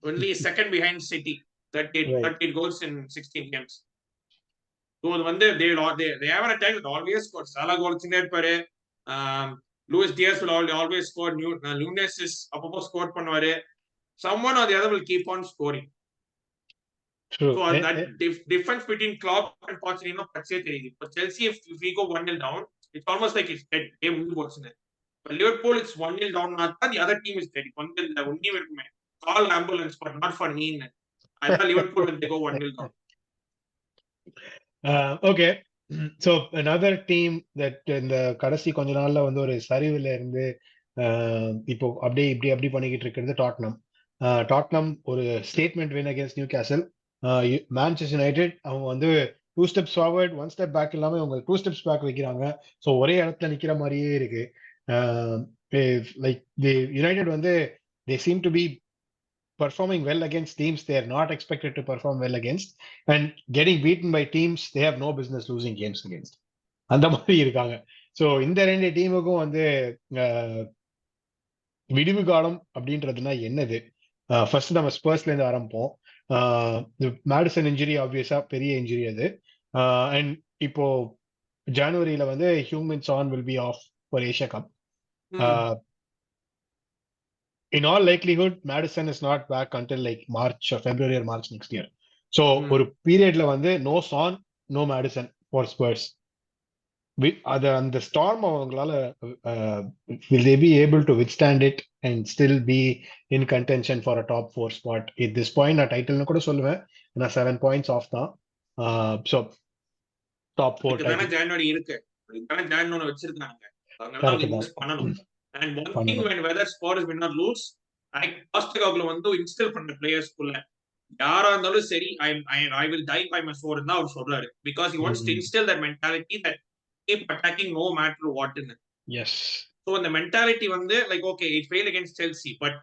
only second behind City, 30 goals in 16 games. So when they have an attack that always scores. Salah goals in there, Luis Diaz will always score. Nunes is appo score பண்ணுவாரு. Someone or the other will keep on scoring. True. So that difference between Klopp and Pochettino பச்சே தெரியுது. For Chelsea, if we go 1-0 down, it's almost like it's dead. Game முடிஞ்சிருச்சு. For Liverpool, it's 1-0 down. Not the other team is dead. வந்து இந்த ஒண்ணி இருக்குமே, call ambulance but not for me. அதான் Liverpool when they go 1-0 down. Okay. So another team that இந்த கடைசி கொஞ்ச நாள்ல வந்து ஒரு சரிவுல இருந்து இப்போ அப்படி பண்ணிக்கிட்டு இருக்கிறது டாட்னம் ஒரு statement win against Newcastle. Manchester United அவங்க வந்து 2 steps forward 1 step back இல்லாம அவங்க 2 steps back வைக்கிறாங்க. ஸோ ஒரே இடத்துல நிக்கிற மாதிரியே இருக்கு. லைக் தி யுனைடெட் வந்து they seem to be performing well against teams they are not expected to perform well against and getting beaten by teams they have no business losing games against. அந்த மாதிரி இருக்காங்க. So இந்த 2 டீமுக்கும் வந்து விடிவு காலம் அப்படின்றதுனா என்னது? First நம்ம ஸ்பர்ஸ்ல இருந்து ஆரம்பிப்போம். மேடிசன் இன்ஜுரி ஆப்வியஸா பெரிய இன்ஜுரி அது. அண்ட் இப்போ ஜனவரியில வந்து ஹியூமன் Son will be off for Asia cup. In all likelihood, Madison is not back until like February or March next year. So ஒரு பீரியட்ல வந்து no Son, no Madison for Spurs. அந்த ஸ்டார்ம் அவங்களால will they be able to withstand it and still be in contention for a top 4 spot at this point? நான் டைட்டில்னு கூட சொல்லுவேன், நான் 7 points off தான். So top 4 டைட்டில் ஜனவரி இருக்கு, இதுதான் ஜனவரி வச்சிருக்காங்க, அதனால இன்வெஸ்ட் பண்ணனும். And one thing when whether Spurs win or lose, I Postecoglou வந்து இன்ஸ்டால் பண்ண பிளேயர்ஸ் குள்ள யாரா இருந்தாலும் சரி I will die by my sword ன்னு அவர் சொல்றாரு, because he wants to instill that mentality that keep attacking no matter what. Yes. So the mentality வந்து like okay it failed against Chelsea but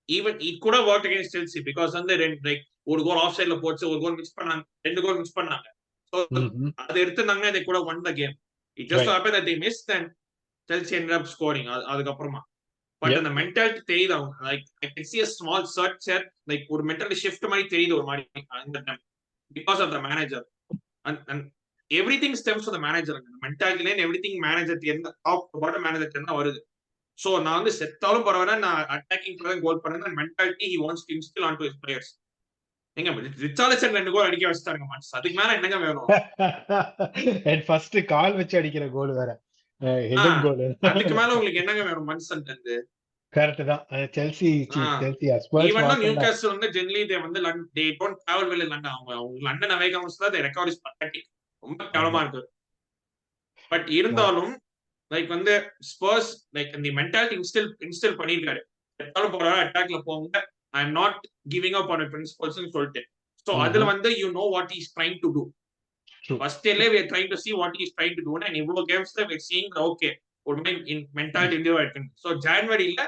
even it could have worked against Chelsea because வந்து like ஒரு goal of சைடுல போச்சு, ஒரு கோல் miss பண்ணாங்க, 2 கோல் miss பண்ணாங்க. So அது எடுத்துனாங்க, they could have won the game. It just so happened that they missed and Chelsea ended up scoring அதுக்கப்புறமா. But அந்த மென்டாலிட்டி தெரியுது அவங்க, like I can see a small search here, like ஒரு mentality shift மாதிரி தெரியுது ஒரு மாதிரி அந்த time because of the manager and everything stems from the manager. அந்த மென்டாலிட்டில everything manager என்ன டாப் டு பாட்டம் manager என்ன வருது. சோ நான் வந்து செத்தாலும் பரவாயில்லை, நான் அட்டாக்கிங் பிளேயர் கோல் பண்ணேன், அந்த mentality he wants to instill onto his players. எங்க ரிச்சார்லிசன் 2 கோல் அடிக்க வச்சிட்டாங்க மாட்ஸ், அதுக்கு மேல என்னங்க வேணும்? and first கால் வச்சு அடிக்கிற கோல் வேற, அதுக்கு மேல உங்களுக்கு என்னங்க வேணும் மனுஷன் இருந்து? கரெக்ட் தான். செல்சி ஸ்பர்ஸ் ஈவன் நியூகாஸ்ல் வந்து ஜெனரலி they வந்து they don't travel well in London. அவங்க லண்டன் அவே கவுன்ஸ் தான் the record is pathetic, ரொம்ப கேவலமா இருக்கு. பட் இருந்தாலும் லைக் வந்து ஸ்பர்ஸ் லைக் அந்த மென்டாலிட்டி இன்ஸ்டில் பண்ணிருக்காரு. எத்தாலும் போறாரு, அட்டாக்ல போங்க, I am not giving up on principals சொல்லிட்டு. ஸோ அதுல வந்து you know what is trying to do. First டேலே we are trying to see what he is trying to do, and இவ்வளவு கேம்ஸ்ல we are seeing okay ஒரு mentality இந்தியா இருக்கு. So ஜான்வரியில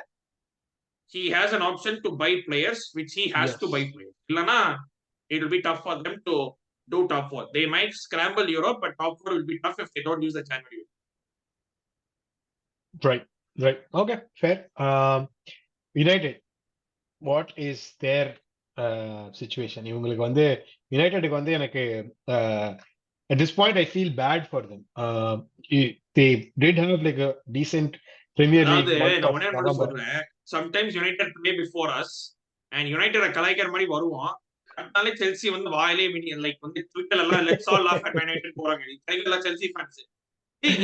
he has an option to buy players which he has to buy players. இல்லனா it will be tough for them to do top four. They might scramble Europe, but top four will be tough if they don't use the January. Right. Okay, fair. United, what is their situation? இவங்களுக்கு வந்து யுனைடெடுக்கு வந்து எனக்கு at this point I feel bad for them. They did have like a decent Premier League month of November. Sometimes United play before us and United கலாய்க்கிற மாதிரி வருவோம். அதனால Chelsea வந்து வாயிலே like வந்து ட்விட்டர்ல எல்லாம் let's all laugh at United போறாங்க. கையில செல்சி ஃபேன்ஸ்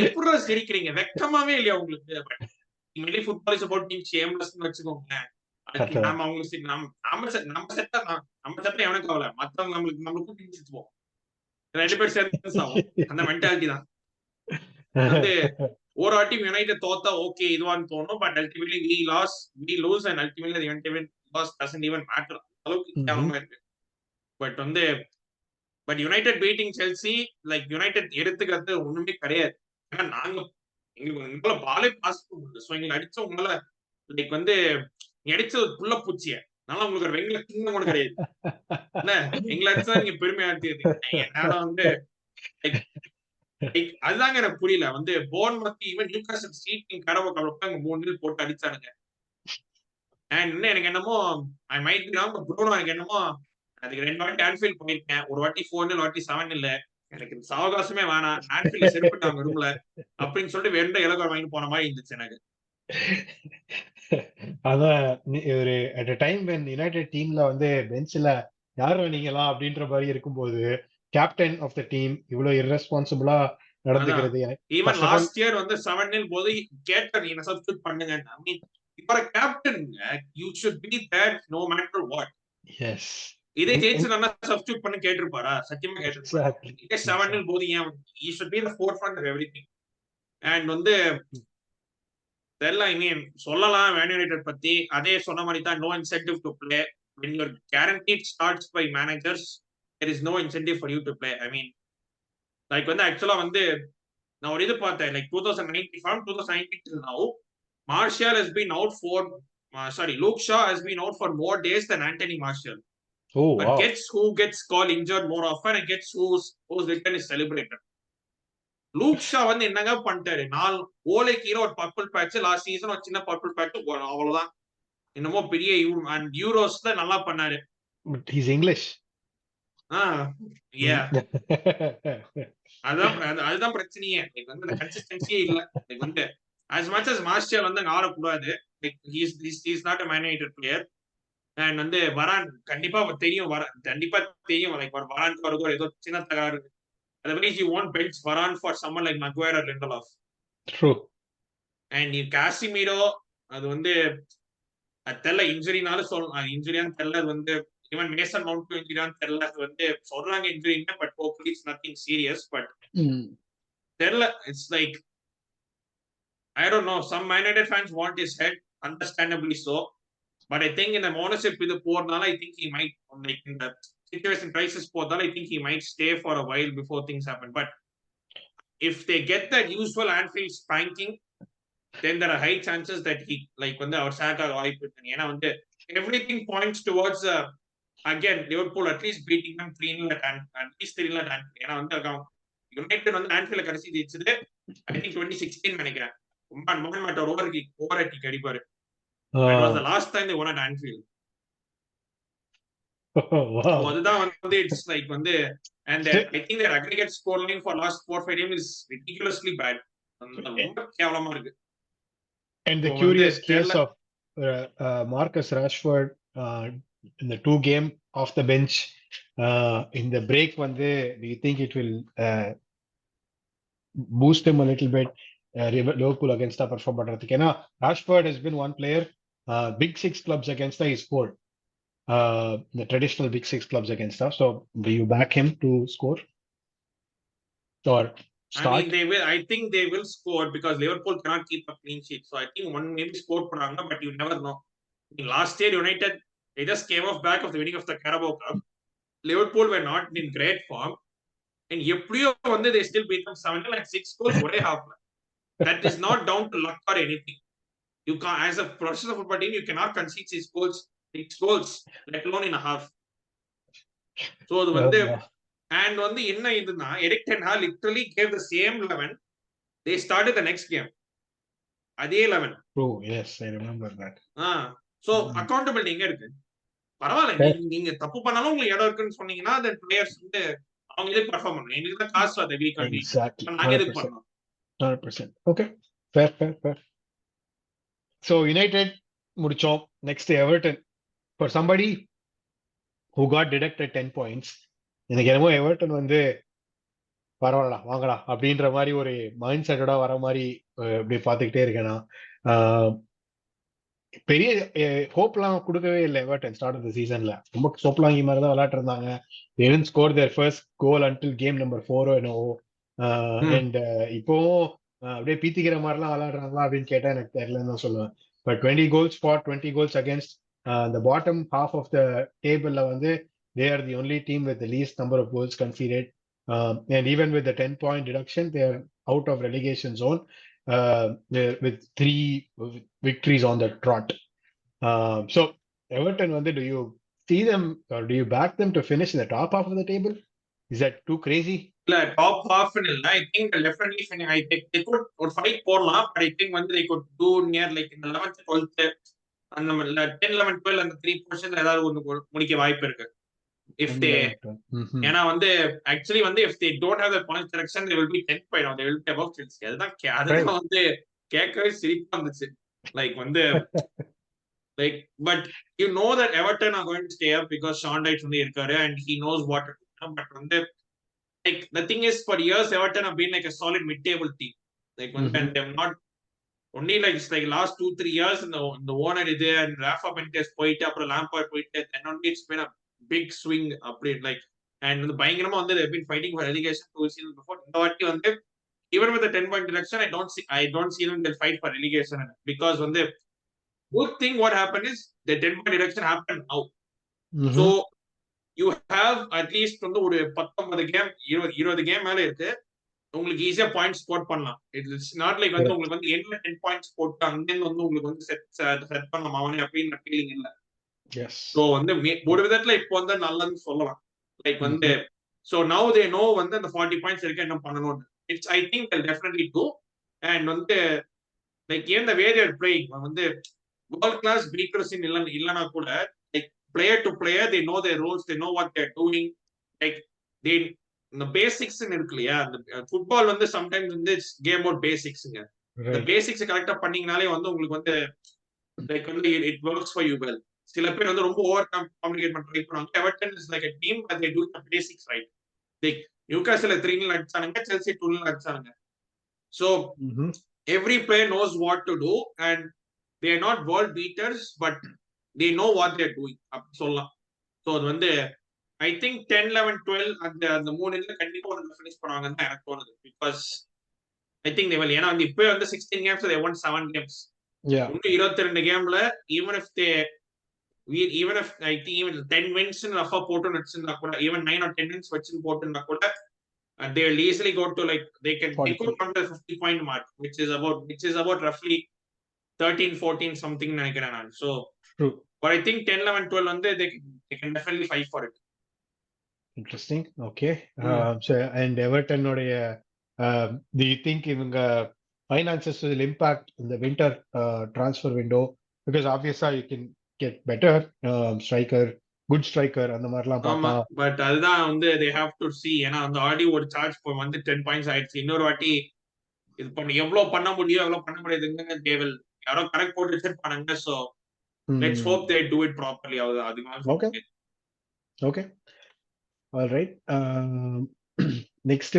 எப்படிடா சிரிக்கிறீங்க? வெக்கமாவே இல்லையா உங்களுக்கு? இனிமேல் ஃபுட்பால் இஸ் அபௌட் பீயிங் ஷேம்லெஸ்னு வச்சுக்கோங்க. நாம அவங்களுக்கு நம்ம செட்டா எவனுக்கு கவலை, மத்தவங்க நம்மளுக்கு கூட்டி சிரிச்சுவோம். 2 பேர் சேர்ந்து ஆகும். அந்த மென்டாலிட்டி தான் வந்து ஒரு வாட்டி யுனைடெட் தோத்தா ஓகே இதுவான்னு தோணும். But ultimately we lose and ultimately the United loss doesn't even matter. அளவுக்கு கேவலமா இருக்கு. பட் வந்து but United beating Chelsea like United எடுத்துக்கிறது ஒண்ணுமே கிடையாது. ஏன்னா நாங்க எங்களை பாலே பாஸ் பண்ண முடியல. ஸோ எங்களை அடிச்ச உங்களால லைக் வந்து அடிச்சது புள்ள பூச்சிய. அதனால உங்களுக்கு ஒரு வெங்கல கிண்ணம் கூட கிடையாது. என்ன எங்களை அடிச்சா நீங்க பெருமையா எடுத்துக்கிறீங்க. என்னால வந்து அதுதாங்க எனக்கு புரியல. வந்து போர்ன்மத் ஈவன் நியூகாஸ்ல் ஸ்ட்ரீட் கடவை கலப்பாங்க 3 போட்டு அடிச்சானுங்க. அண்ட் இன்னும் எனக்கு என்னமோ I might be wrong, Bruno எனக்கு என்னமோ அதுக்கு 2 வாட்டி ஆன்ஃபீல்ட் போயிருக்கேன். ஒரு வாட்டி 4-0, ஒரு வாட்டி 7-0. எனக்கு இந்த சாவகாசமே வேணாம், ஆன்ஃபீல்ட்ல செருப்பிட்டாங்க ரூம்ல அப்படின்னு சொல்லிட்டு வெண்ட இலக்கம் வாங்கி போன மாதிரி இருந்துச்சு எனக்கு. அதான் ஒரு at a time when United டீம்ல வந்து பெஞ்ச்ல யார் நீங்களா அப்படின்ற மாதிரி இருக்கும்போது கேப்டன் ஆஃப் த டீம் இவ்வளவு irresponsible-ஆ நடந்துக்கிறது. ஈவன் லாஸ்ட் இயர் வந்து 7-0 போது கேப்டன் என்ன சப்ஸ்டிட்யூட் பண்ணுங்க. I mean you are a captain, you should be there no matter what. Yes. இதே ஜெயிச்சனா சப்ஸ்டிட்யூட் பண்ணி கேட்டிருப்பாரா? சத்தியமா கேட்டிருப்பாரு. 7-0 போது ஏன் he should be the forefront of everything. and வந்து தெரியல, ஐ மீன் சொல்லலாம் மேன் யுனைடெட் பத்தி. அதே சொன்ன மாதிரி தான் no incentive to play. when your guaranteed starts by managers, there is no incentive for you to play. I mean like வந்து ஆக்சுவலா வந்து நான் ஒரு இது பார்த்தேன் like 2019 from 2019 till now Martial has been out for Luke Shaw has been out for more days than Anthony Martial. But wow. gets called injured more often and gets whose return is celebrated. Luke Shaw வந்து என்னங்க பண்ணிட்டாரு? 4 ஓலை கீழே ஒரு purple batch, last season ஒரு சின்ன purple batch, அவ்வளவுதான். என்னமோ பெரிய யூரோஸ்ல நல்லா பண்ணாரு. But he's English. அதுதான் பிரச்சனையே. லைக் வந்து கன்சிஸ்டன்சியே இல்ல. லைக் வந்து as much as Martial வந்து அங்க ஆடக்கூடாது, like he's not a Man United player. And வந்து வரான் கண்டிப்பா தெரியும், கண்டிப்பா தெரியும் லைக் வரான் வரது ஏதோ சின்ன தகராறு. Otherwise you won't bench Varane for someone like Maguire or Lindelof. True. And you Casemiro அது வந்து தெரியல இன்ஜுரினால இன்ஜுரியான்னு தெரியல. அது வந்து ஈவன் மேசன் மவுண்ட் இன்ஜுரியான்னு தெரியல. அது வந்து சொல்றாங்க இன்ஜுரின்னு, but hopefully it's nothing serious. But தெரியல, it's like I don't know, some Man United fans want his head, understandably so. But I think in the ownership with the போறனால I think he might, like in the situation crisis போறதால I think he might stay for a while before things happen. But if they get that usual Anfield spanking, then there are high chances that he like வந்து அவர் சாக்கா வாய்ப்பு இருக்கு. ஏன்னா வந்து everything points towards again Liverpool at least beating them 3-0 at least 3-0 at Anfield. ஏன்னா வந்து United வந்து ஆன்ஃபீல்ட்ல கடைசி ஜெயிச்சது I think 2016 நினைக்கிறேன். மோகன் மாட்டோர் ஓவர் கிக் அடிப்பாரு. That was the last time they won at Anfield. Wow. So அதுதான் வந்து it's like வந்து and I think their aggregate score line for last 4-5 games is ridiculously bad. ரொம்ப கேவலமா இருக்கு. And the curious case of Marcus Rashford in the 2 game off the bench in the break வந்து do you think it will boost him a little bit? Liverpool against perform பண்றதுக்கு. ஏன்னா Rashford has been one player big 6 clubs against he scored the traditional big 6 clubs against us. So do you back him to score or start. I think they will score because Liverpool cannot keep a clean sheet. So I think one maybe score பண்ணாங்க, but you never know. Last year United, they just came off back of the winning of the Carabao Cup. Liverpool were not in great form. And எப்படியோ வந்து they still beat them 7 like 6 goals ஒரே halfல. That is not down to luck or anything. You can't, as a professional football team, you cannot concede 6 goals, let alone in a half. So அது வந்து and வந்து என்ன இதுனா Eric Ten Hag literally gave the same 11. They started the next game. அதே 11. Oh yes, I remember that. So accountability எங்க இருக்கு? பரவாயில்ல, நீங்க தப்பு பண்ணாலும் உங்களுக்கு இடம் இருக்குன்னு சொன்னீங்கன்னா the players வந்து அவங்களே பெர்ஃபார்ம் பண்ணணும். எங்களுக்கு தான் காசு வருது வீக் ஆன் வீக். நாங்க எதுக்கு பண்ணணும்? 100%. Okay. Fair. So United முடிச்சோம். Next Everton. For somebody who got deducted 10 points, எனக்கு என்னமோ எவர்டன் வந்து பரவாயில்லடா வாங்கடா அப்படின்ற மாதிரி ஒரு மைண்ட் செட்டோட வர மாதிரி இப்படி பார்த்துக்கிட்டே இருக்கேன் நான். பெரிய ஹோப்லாம் கொடுக்கவே இல்லை எவர்டன் ஸ்டார்ட் ஆஃப் த சீசன்ல. ரொம்ப சோப்லாங்கி மாதிரி தான் விளையாட்டு இருந்தாங்க. they didn't score their first goal until game number 4 என்னவோ. அண்ட் இப்போவும் அப்படியே பீத்திக்கிற மாதிரிலாம் விளையாடுறாங்களா அப்படின்னு கேட்டா எனக்கு தெரியலன்னு தான் சொல்லுவேன். But 20 goals for 20 goals against the bottom half of the table வந்து they are the only team with the least number of goals conceded. And even with the 10-point deduction, they are out of relegation zone with 3 victories on the trot. So Everton, do you see them or do you back them to finish in the top half of the table? Is that too crazy? Top half இல்ல. I think definitely I think they could ஒரு fight போடலாம். But I think they could do near like in the 11th 12th அந்த 10 11 12 அந்த 3 portion ஏதாவது ஒன்னு முடிக்க வாய்ப்பு இருக்கு. If they ஏனா actually if they don't have the point selection, they will be 10th point or they will be above Chelsea. அதுதான் கேட்கவே சிரிப்பா இருந்துச்சு. Like like but you know that Everton are going to stay up because Sean Dyche இருக்காரு and he knows what to do. But like the thing is, for years Everton have been like a solid mid-table team. Like and they've not only like it's like last 2-3 years in the owner இது and Rafa Benitez போயிட்டு அப்புறம் Lampard போயிட்டு then only it's been a big swing upgrade like and பயங்கரமா they've been fighting for relegation 2 seasons before. இந்த வாட்டி even with the 10-point deduction, I don't see them they'll fight for relegation because good thing what happened is the 10-point deduction happened now. So you have at least ஒரு 19 game 20 game மேல இருக்கு. உங்களுக்கு ஈஸியா point score பண்ணலாம். It's not like உங்களுக்கு என்ன 10 points போட்டு அங்கிருந்து உங்களுக்கு செட் பண்ண மாவனே அப்படின்னு ஃபீலிங் இல்ல. சோ ஒரு விதத்துல இப்போ நல்லதுன்னு சொல்லலாம். Like so now they know அந்த 40 பாயிண்ட்ஸ் இருக்கு என்ன பண்ணணும்னு. It's I think they'll definitely do. And like in the way they're playing world class beaters இல்லனா கூட like player to player they know their roles, they know what they're doing. Like they the basics இருக்குலையா football sometimes it's game about basics. The basics கரெக்ட்டா பண்ணீங்கனாலே உங்களுக்கு like it works for you well. சில பேர் ரொம்ப over complicate பண்ண try பண்ணுவாங்க. Everton is like a team but they do the basics right. Like Newcastle 3-0 அடிச்சாங்க, Chelsea 2-0 அடிச்சாங்க. So every player knows what to do and they are not world beaters but they know what they are doing அப்படி சொல்லலாம். So I think 10 11 12 அந்த மூணு இதுல கண்டிப்பா finish பண்ணுவாங்கன்னு எனக்கு தோணுது. because I think they will. ஏன்னா இப்போ 16 games they won 7 games. இன்னும் 22 கேம்ல even if I think even 10 wins Rafah போட்டு நடிச்சிருந்தா கூட even 9 or 10 wins வச்சு போட்டுனா கூட they will easily go to like they could come to the 50-point mark which is about roughly 13-14 something நினைக்கிறேன் நான். So but I think 10 11 12 they can definitely fight for it. Interesting. Okay. So and Everton உடைய do you think இவங்க finances will impact in the winter transfer window because obviously you can get better striker, good striker அந்த மாதிரிலாம் பார்த்தா. But அதுதான் they have to see. ஏன்னா already ஒரு charge 10 points ஆயிடுச்சு. இன்னொரு வாட்டி இது எவ்வளவு பண்ண முடியும் எவ்வளவு பண்ண முடியாதுன்னு they will யாரோ கரெக்ட் போட்டு வச்சிருப்பாங்க. So let's hope they do it properly. Okay. All right. Next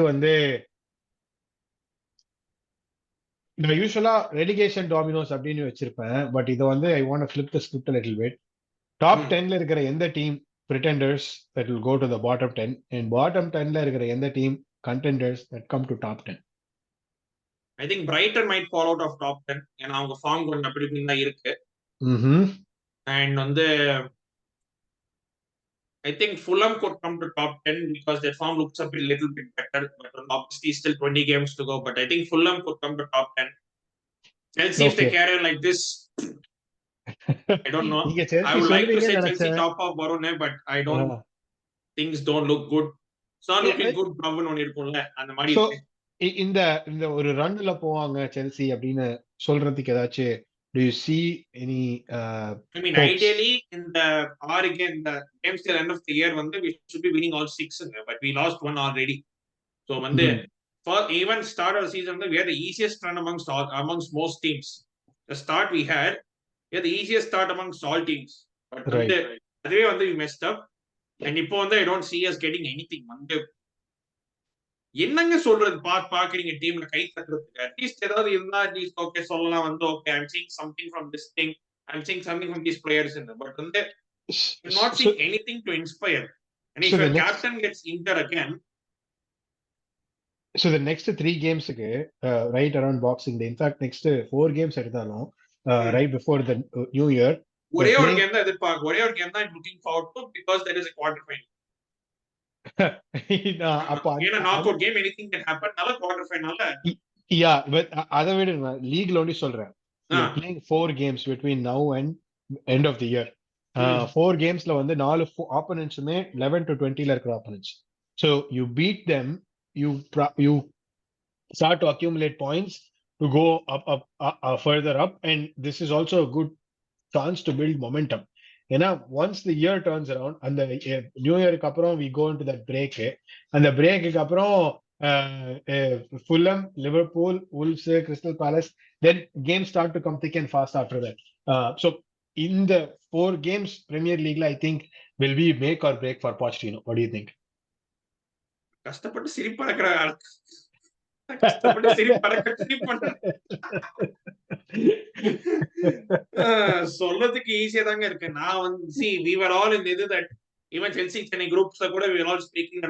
நான் யூசுவலா ரெலிகேஷன் டாமினோஸ் அப்படின்னு வச்சிருப்பேன். பட் இதை I want to flip the script a little bit. Top 10ல இருக்கிற எந்த team pretenders that will go to the bottom 10 and bottom 10ல இருக்கிற எந்த team contenders that come to top 10? I think Brighton might fall out of top 10 ஏன்னா அவங்க form கொஞ்சம் அப்படி இப்படின்னு தான் இருக்கு. Mm-hmm. And வந்து I think Fulham could come to top 10 because their form looks a little bit better. But obviously, still 20 games to go. But I think Fulham could come to top 10. Chelsea, if they carry on like this, I don't know. I would like to say Chelsea top of Barone, but I don't. Things don't look good. It's not looking good. So, இந்த ஒரு ரன்ல போவாங்க Chelsea அப்படின்னு சொல்றதுக்கு ஏதாச்சும் do you see any I mean, ideally in the games till end of the year we should be winning all 6, but we lost one already. So for even start of the season we had the easiest run amongst most teams. The start we had the easiest start amongst all teams, but அதுவே we messed up, and இப்போ I don't see us getting anything. என்னங்க சொல்றது பாக்குறீங்க டீம்ல கை தட்டுறதுக்கு at least ஏதாவது இருந்தா at least okay சொல்லலாம் okay I'm seeing something from this thing I'm seeing something from these players but not seeing anything to inspire, and if your captain gets injured again. So the next 3 games right around Boxing Day, in fact next 4 games எடுத்தாலும் right before the new year ஒரே ஒரு game தான் எதிர்பார்க்க ஒரே ஒரு game தான் I'm looking forward to because there is a quarter final. knockout game, anything can happen. Nalla quarter final. Yeah, but அதை விட லீக்ல only சொல்றேன். You're playing 4 games between now and end of the year. 4 gamesல 4 opponentsமே 11 to 20ல இருக்கிற opponents. So you beat them, you start to accumulate points to go up further up, and this is also a good chance to build momentum. Once the year turns around and the new year அப்புறம் we go into that break, and the break அப்புறம் Fulham, Liverpool, Wolves, Crystal Palace, then games start to come thick and fast after that. So in the 4 games Premier League, I think will be make or break for Pochettino. What do you think? கஷ்டப்பட்டு சிரிப்பறக்கற கஷ்டப்பட்டு சிரிப்பறக்க சொல்றதுக்கு ஈஸியா தாங்க இருக்கு. நான் see we were all in that even Chelsea Chennai groups கூட we were all speaking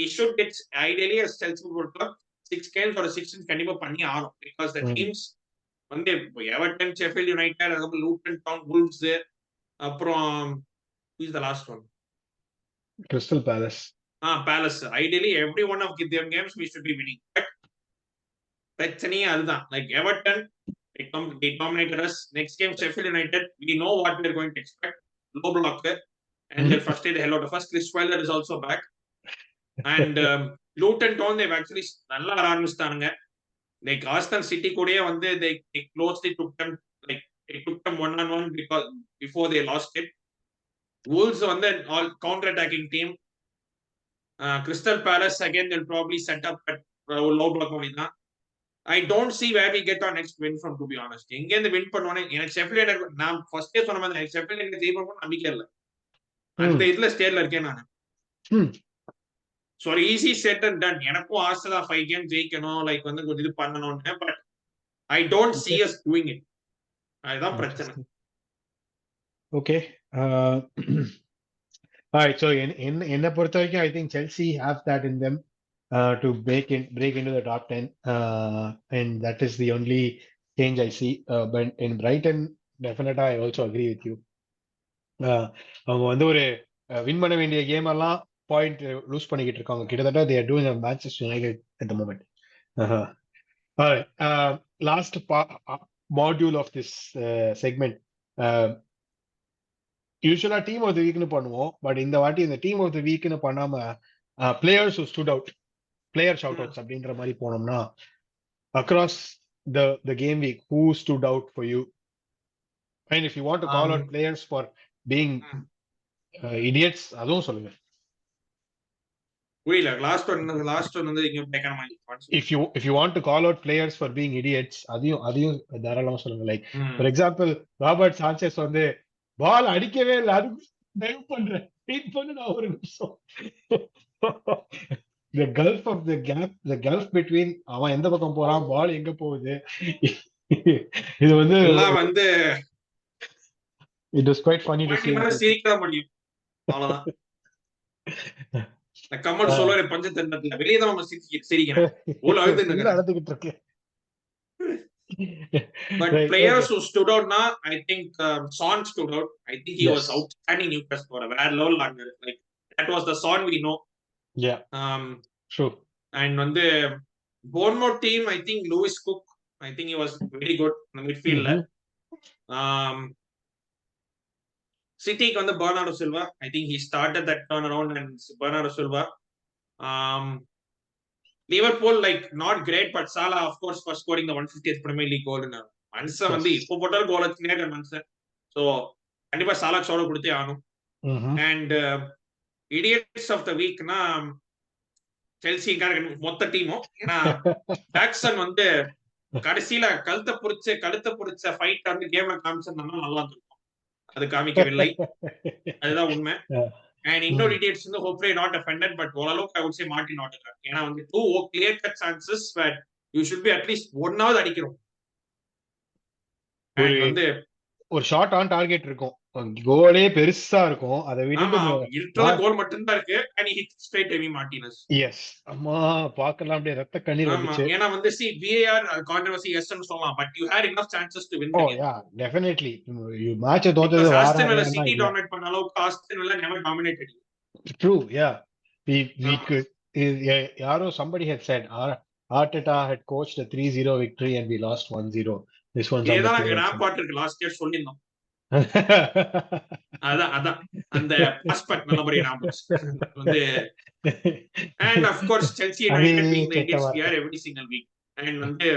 we should get ideally as Chelsea Football Club 6 games or 6 கண்டிப்பா பண்ணி ஆகும் because the teams Everton, Sheffield United, Luton Town, Wolves, அப்புறம் who is the last one? Crystal Palace. Palace. Ideally every one of them games we should be winning, but பிரச்சனையே அதுதான். Like Everton, they dominated us. Next game Sheffield United, we know what we are going to expect. Low block, and they'll frustrate the hell out of us. Chris Wilder is also back, and Luton Town they've actually நல்லா ஆரம்பிச்சிட்டாங்க. Like Arsenal City கூடயே they closely took them, like they took them 1-on-1 because before they lost it. Wolves all counter attacking team. Crystal Palace again they'll probably set up at low block only தான். I don't see where we get our next win from, to be honest. எங்க இருந்து win பண்ணுவானே எனக்கு Sheffield நான் ஃபர்ஸ்டே சொன்ன மாதிரி எனக்கு Sheffield எனக்கு ஜெயிப்பாங்க நம்பிக்கை இல்ல. அந்த இதுல ஸ்டேட்ல இருக்கேன் நான். So easy set and done. எனக்கும் ஆசை தான் 5 கேம் ஜெயிக்கணும், லைக் கொஞ்சம் இது பண்ணணும்னு, but I don't see us doing it. அதுதான் பிரச்சனை. Okay. All right, so என்ன பொறுத்த வரைக்கும் I think Chelsea have that in them to break into the top 10, and that is the only change I see. But in Brighton, definitely I also agree with you. அவங்க ஒரு win பண்ண வேண்டிய game எல்லாம் point loose பண்ணிக்கிட்டு இருக்காங்க. கிட்டத்தட்ட they are doing a Manchester United at the moment. All right, last module of this segment. யூசுவலா team of the வீக்னு பண்ணுவோம், பட் இந்த வாட்டி இந்த டீம் ஆஃப் தி வீக்னு பண்ணாம players who stood out, player shout outs அப்படின்ற மாதிரி போனோம்னா across the game week, who stood out for you? And if you want to call out players for being idiots, அதுவும் சொல்லுங்க. புரியல, லாஸ்ட் ஒன் இங்க பேக்கற மாதிரி. If you want to call out players for being idiots, அதையும் தாராளமா சொல்லுங்க. Like for example Robert சாnchez பால் அடிக்கவே இல்லை, அது டைவ் பண்றேன் வெயிட் பண்ணு நான் ஒரு நிமிஷம். The gulf between அவன் எந்த பக்கம் போறான், பால் எங்க போகுது, இது it was quite funny to see. சிரிக்க முடியும், அவ்வளவுதான். கமல் சொல்லுவாரு பஞ்சதந்திரத்துல வெளியே தான் நம்ம சிரிக்கிறேன் உள்ள அழுதுன்னு. அழுதுகிட்டு இருக்கு. But Right, players okay. who stood out now, I think Son stood out. I think he was outstanding Newcastle for a very low level. Like that was the Son we know. Yeah. True. And on the Bournemouth team, I think Lewis Cook, I think he was very good in the midfield. City on the Bernardo Silva, I think he started that turnaround and Bernardo Silva. Liverpool, like not great, but Salah, of course, for scoring the 150th Premier League goal. மனுஷன் வந்து இப்போ போட்டாலும் கோல் வச்சுனே மனுஷன். So கண்டிப்பா சாலா சோட கொடுத்தே ஆகணும். And idiots of the வீக்னா செல்சிக்கார மொத்த டீமும். ஏன்னா ஜாக்சன் வந்து கடைசியில கழுத்த புடிச்ச ஃபைட் வந்து கேம்ல காமிச்சிருந்தா நல்லா இருக்கும். அது காமிக்கவில்லை, அதுதான் உண்மை. And இன்னொரு idiots வந்து hopefully not offended, but ஓரளவுக்கு I would say Martin Odegaard. ஏன்னா வந்து 2 clear cut chances where you should be at least ஒன்னாவது அடிக்கிறோம். And வந்து ஒரு ஷாட் ஆன் டார்கெட் இருக்கும், கோலே பெருசா இருக்கும், அதை விட்டுட்டு இருக்கிற கோல் மட்டும் தான் இருக்கு. and he hit straight Emi Martinez. Yes, அம்மா பார்க்கலாம் அப்படியே ரத்த கண்ணீர் வந்துச்சு. ஏன்னா வந்து see VAR controversy yes ன்னு சொல்லலாம், but you had enough chances to win the game. Yeah, definitely. You match தோத்தது Aston Villa City dominate பண்ண அளவுக்கு Aston Villa never dominated. True, yeah. We could, யாரோ somebody had said Arteta had coached a 3-0 victory and we lost 1-0. This one's ஏதான் grand குவார்ட்டருக்கு last year சொல்லிருந்தோம். அதான் அந்த passport நல்லபடியா ஞாபகம் வந்து. And of course Chelsea United being the idiots we are every single week, and வந்து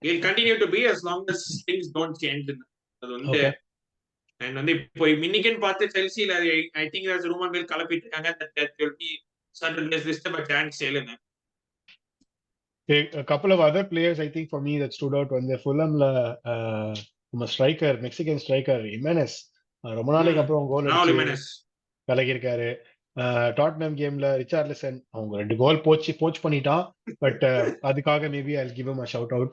will continue to be as long as things don't change. அது வந்து and வந்து இப்போ மினிகன் பார்த்து செல்சில I think there's a rumor will கலப்பிட்டு இருக்காங்க that will be certain days listed but chance இல்லைன்னு. A couple of other players I think for me that stood out when the Fulhamல striker, Mexican striker Jimenez ரொம்ப நாளைக்கு அப்புறம் கோல் அடிச்சு கலக்கிருக்காரு. Tottenham கேம்ல Richarlison அவங்க 2 கோல் போச் பண்ணிட்டான், but அதுக்காக maybe I'll give him a shout out.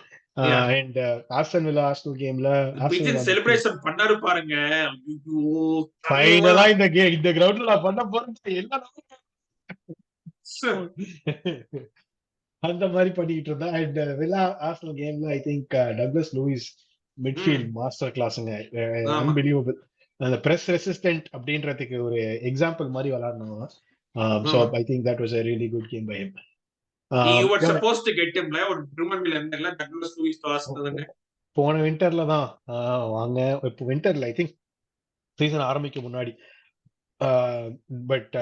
And Aston Villa Arsenal கேம்ல celebration பண்ணாரு பாருங்க. ஃபைனலா இந்த கிரவுண்ட்ல நான் பண்ண போறேன் எல்லாம் அந்த மாதிரி பண்ணிட்டு இருந்தா. அண்ட் வில்லா ஆர்சனல் கேம்ல I think Douglas Luiz midfield master கிளாஸ்ங்க, அன்பிலீவபிள். அந்த பிரஸ் ரெசிஸ்டன்ட் அப்படின்றதுக்கு ஒரு எக்ஸாம்பிள் மாதிரி விளையாடணும். So I think that was a really good game by him. You were supposed to get him ஒரு ட்ரூமன்ல இருந்தல டக்ளஸ் லூயிஸ் வாஸ்தவங்க போன விண்டர்ல தான் வாங்க. இப்போ விண்டர்ல ஐ திங்க் சீசன் ஆரம்பிக்க முன்னாடி, but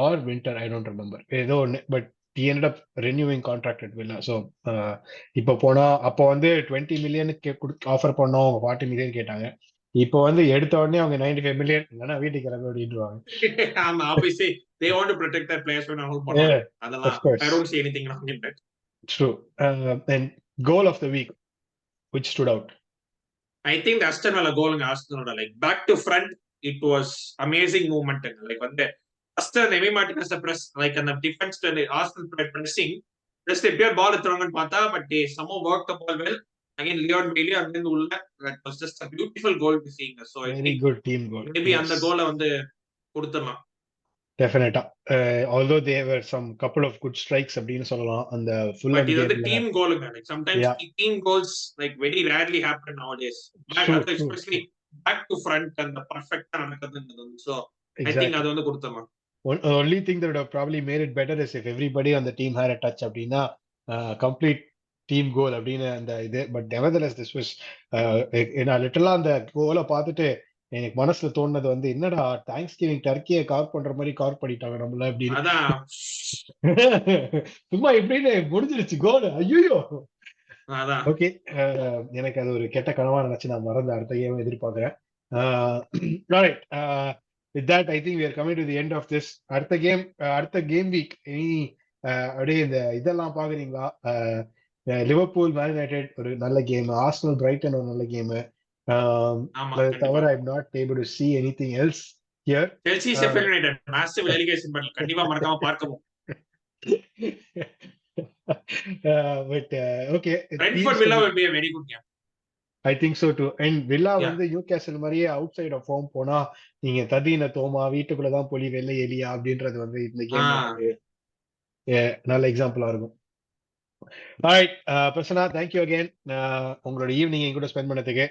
or winter I don't remember ஏதோ ஒன்னு, but he ended up renewing contract at Villa. So இப்போ போனா அப்போ வந்து 20 million ஆஃபர் பண்ணோம், அவங்க 40 million கேட்டாங்க. இப்போ வந்து எடுத்த உடனே அவங்க 95 million இல்லனா வீட்டுக்கு கிளம்பி ஓடிடுவாங்க. ஆமா, obviously they want to protect their players when all பண்ணுவாங்க. அதெல்லாம் I don't see anything wrong in that. True. And goal of the week which stood out? I think the Aston Villa goal in Arsenal, like back to front, it was amazing movement. Like வந்து Aston Emi Martinez press, like on the defense to the Arsenal pressing, just a pure ball thrown பார்த்தா, but they somehow worked the ball well. Again Leon Bailey and then உள்ள, that was just a beautiful goal to see. So I very think good team goal. Maybe அந்த கோலை வந்து கொடுத்தலாம். Definitely. Although there were some couple of good strikes அப்படின்னு சொல்லலாம் அந்த full but இது வந்து team goal. Like sometimes team goals like very rarely happen nowadays. Especially back to front and the perfect நடக்குதுன்னு. So I think அது வந்து கொடுத்தலாம். Only thing that would have probably made it better is if everybody on the team had a touch அப்படின்னா complete team goal அப்படின்னு அந்த இது. But nevertheless this was நான் லிட்டரலா அந்த கோலை பார்த்துட்டு எனக்கு மனசுல தோணுனது வந்து, என்னடா தேங்க்ஸ் கிவிங் டர்க்கியை கவர் பண்ற மாதிரி கவர் பண்ணிட்டாங்க நம்மள அப்படின்னு. சும்மா எப்படின்னு முடிஞ்சிருச்சு கோல். ஐயோ ஓகே, எனக்கு அது ஒரு கெட்ட கனவா நினைச்சு நான் மறந்து அடுத்த கேம் எதிர்பார்க்கிறேன். Alright, with that I think we are coming to the end of this. அடுத்த கேம் வீக் இனி அப்படியே இந்த இதெல்லாம் பாக்குறீங்களா? லிவர்பூல் மேன் யுனைடெட் ஒரு நல்ல கேம், ஆர்சனல் பிரைட்டன் ஒரு நல்ல கேம். தவிர I'm not able to see anything else here. Chelsea Sheffield United massive relegation battle, கண்டிப்பா மறக்காம பார்க்கவும். But okay, Brentford Villa will be a very good game. I think so to. And villa Yeah. வந்து Newcastle மாதிரியே out side of form போனா நீங்க ததீன தோமா வீட்டுக்குள்ளதான் பொலி வெள்ளை எலியா அப்படின்றது வந்து இந்த கேம்ல Ah, ஒரு நல்ல எக்ஸாம்பிளா இருக்கும். ஆல்ரைட் பிரசன்னா, தேங்க்யூ அகைன் உங்களோட ஈவினிங் என் கூட ஸ்பெண்ட் பண்ணதுக்கு.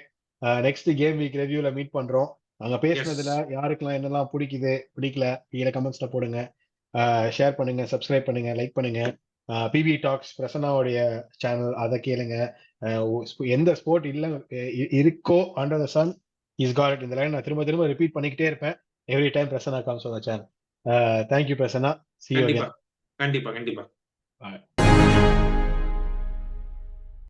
நெக்ஸ்ட் கேம் வீக் ரிவ்யூல மீட் பண்றோம். அங்க பேசுனதுல yes. யாருக்கெல்லாம் என்னெல்லாம் பிடிக்குது பிடிக்கல கீழே கமெண்ட்ஸ்ல போடுங்க. ஷேர் பண்ணுங்க, சப்ஸ்கிரைப் பண்ணுங்க, லைக் பண்ணுங்க. பிபி டாக்ஸ் பிரசன்னாவுடைய சேனல், அதை கேளுங்க. எந்த ஸ்போர்ட் இல்ல இருக்கோ under the sun is got it. இந்த லைன் நான் திரும்ப திரும்ப ரிப்பீட் பண்ணிக்கிட்டே இருப்பேன் every time Prasanna comes on the channel. Thank you Prasanna. See you கண்டிப்பா again. கண்டிப்பா கண்டிப்பா. Bye.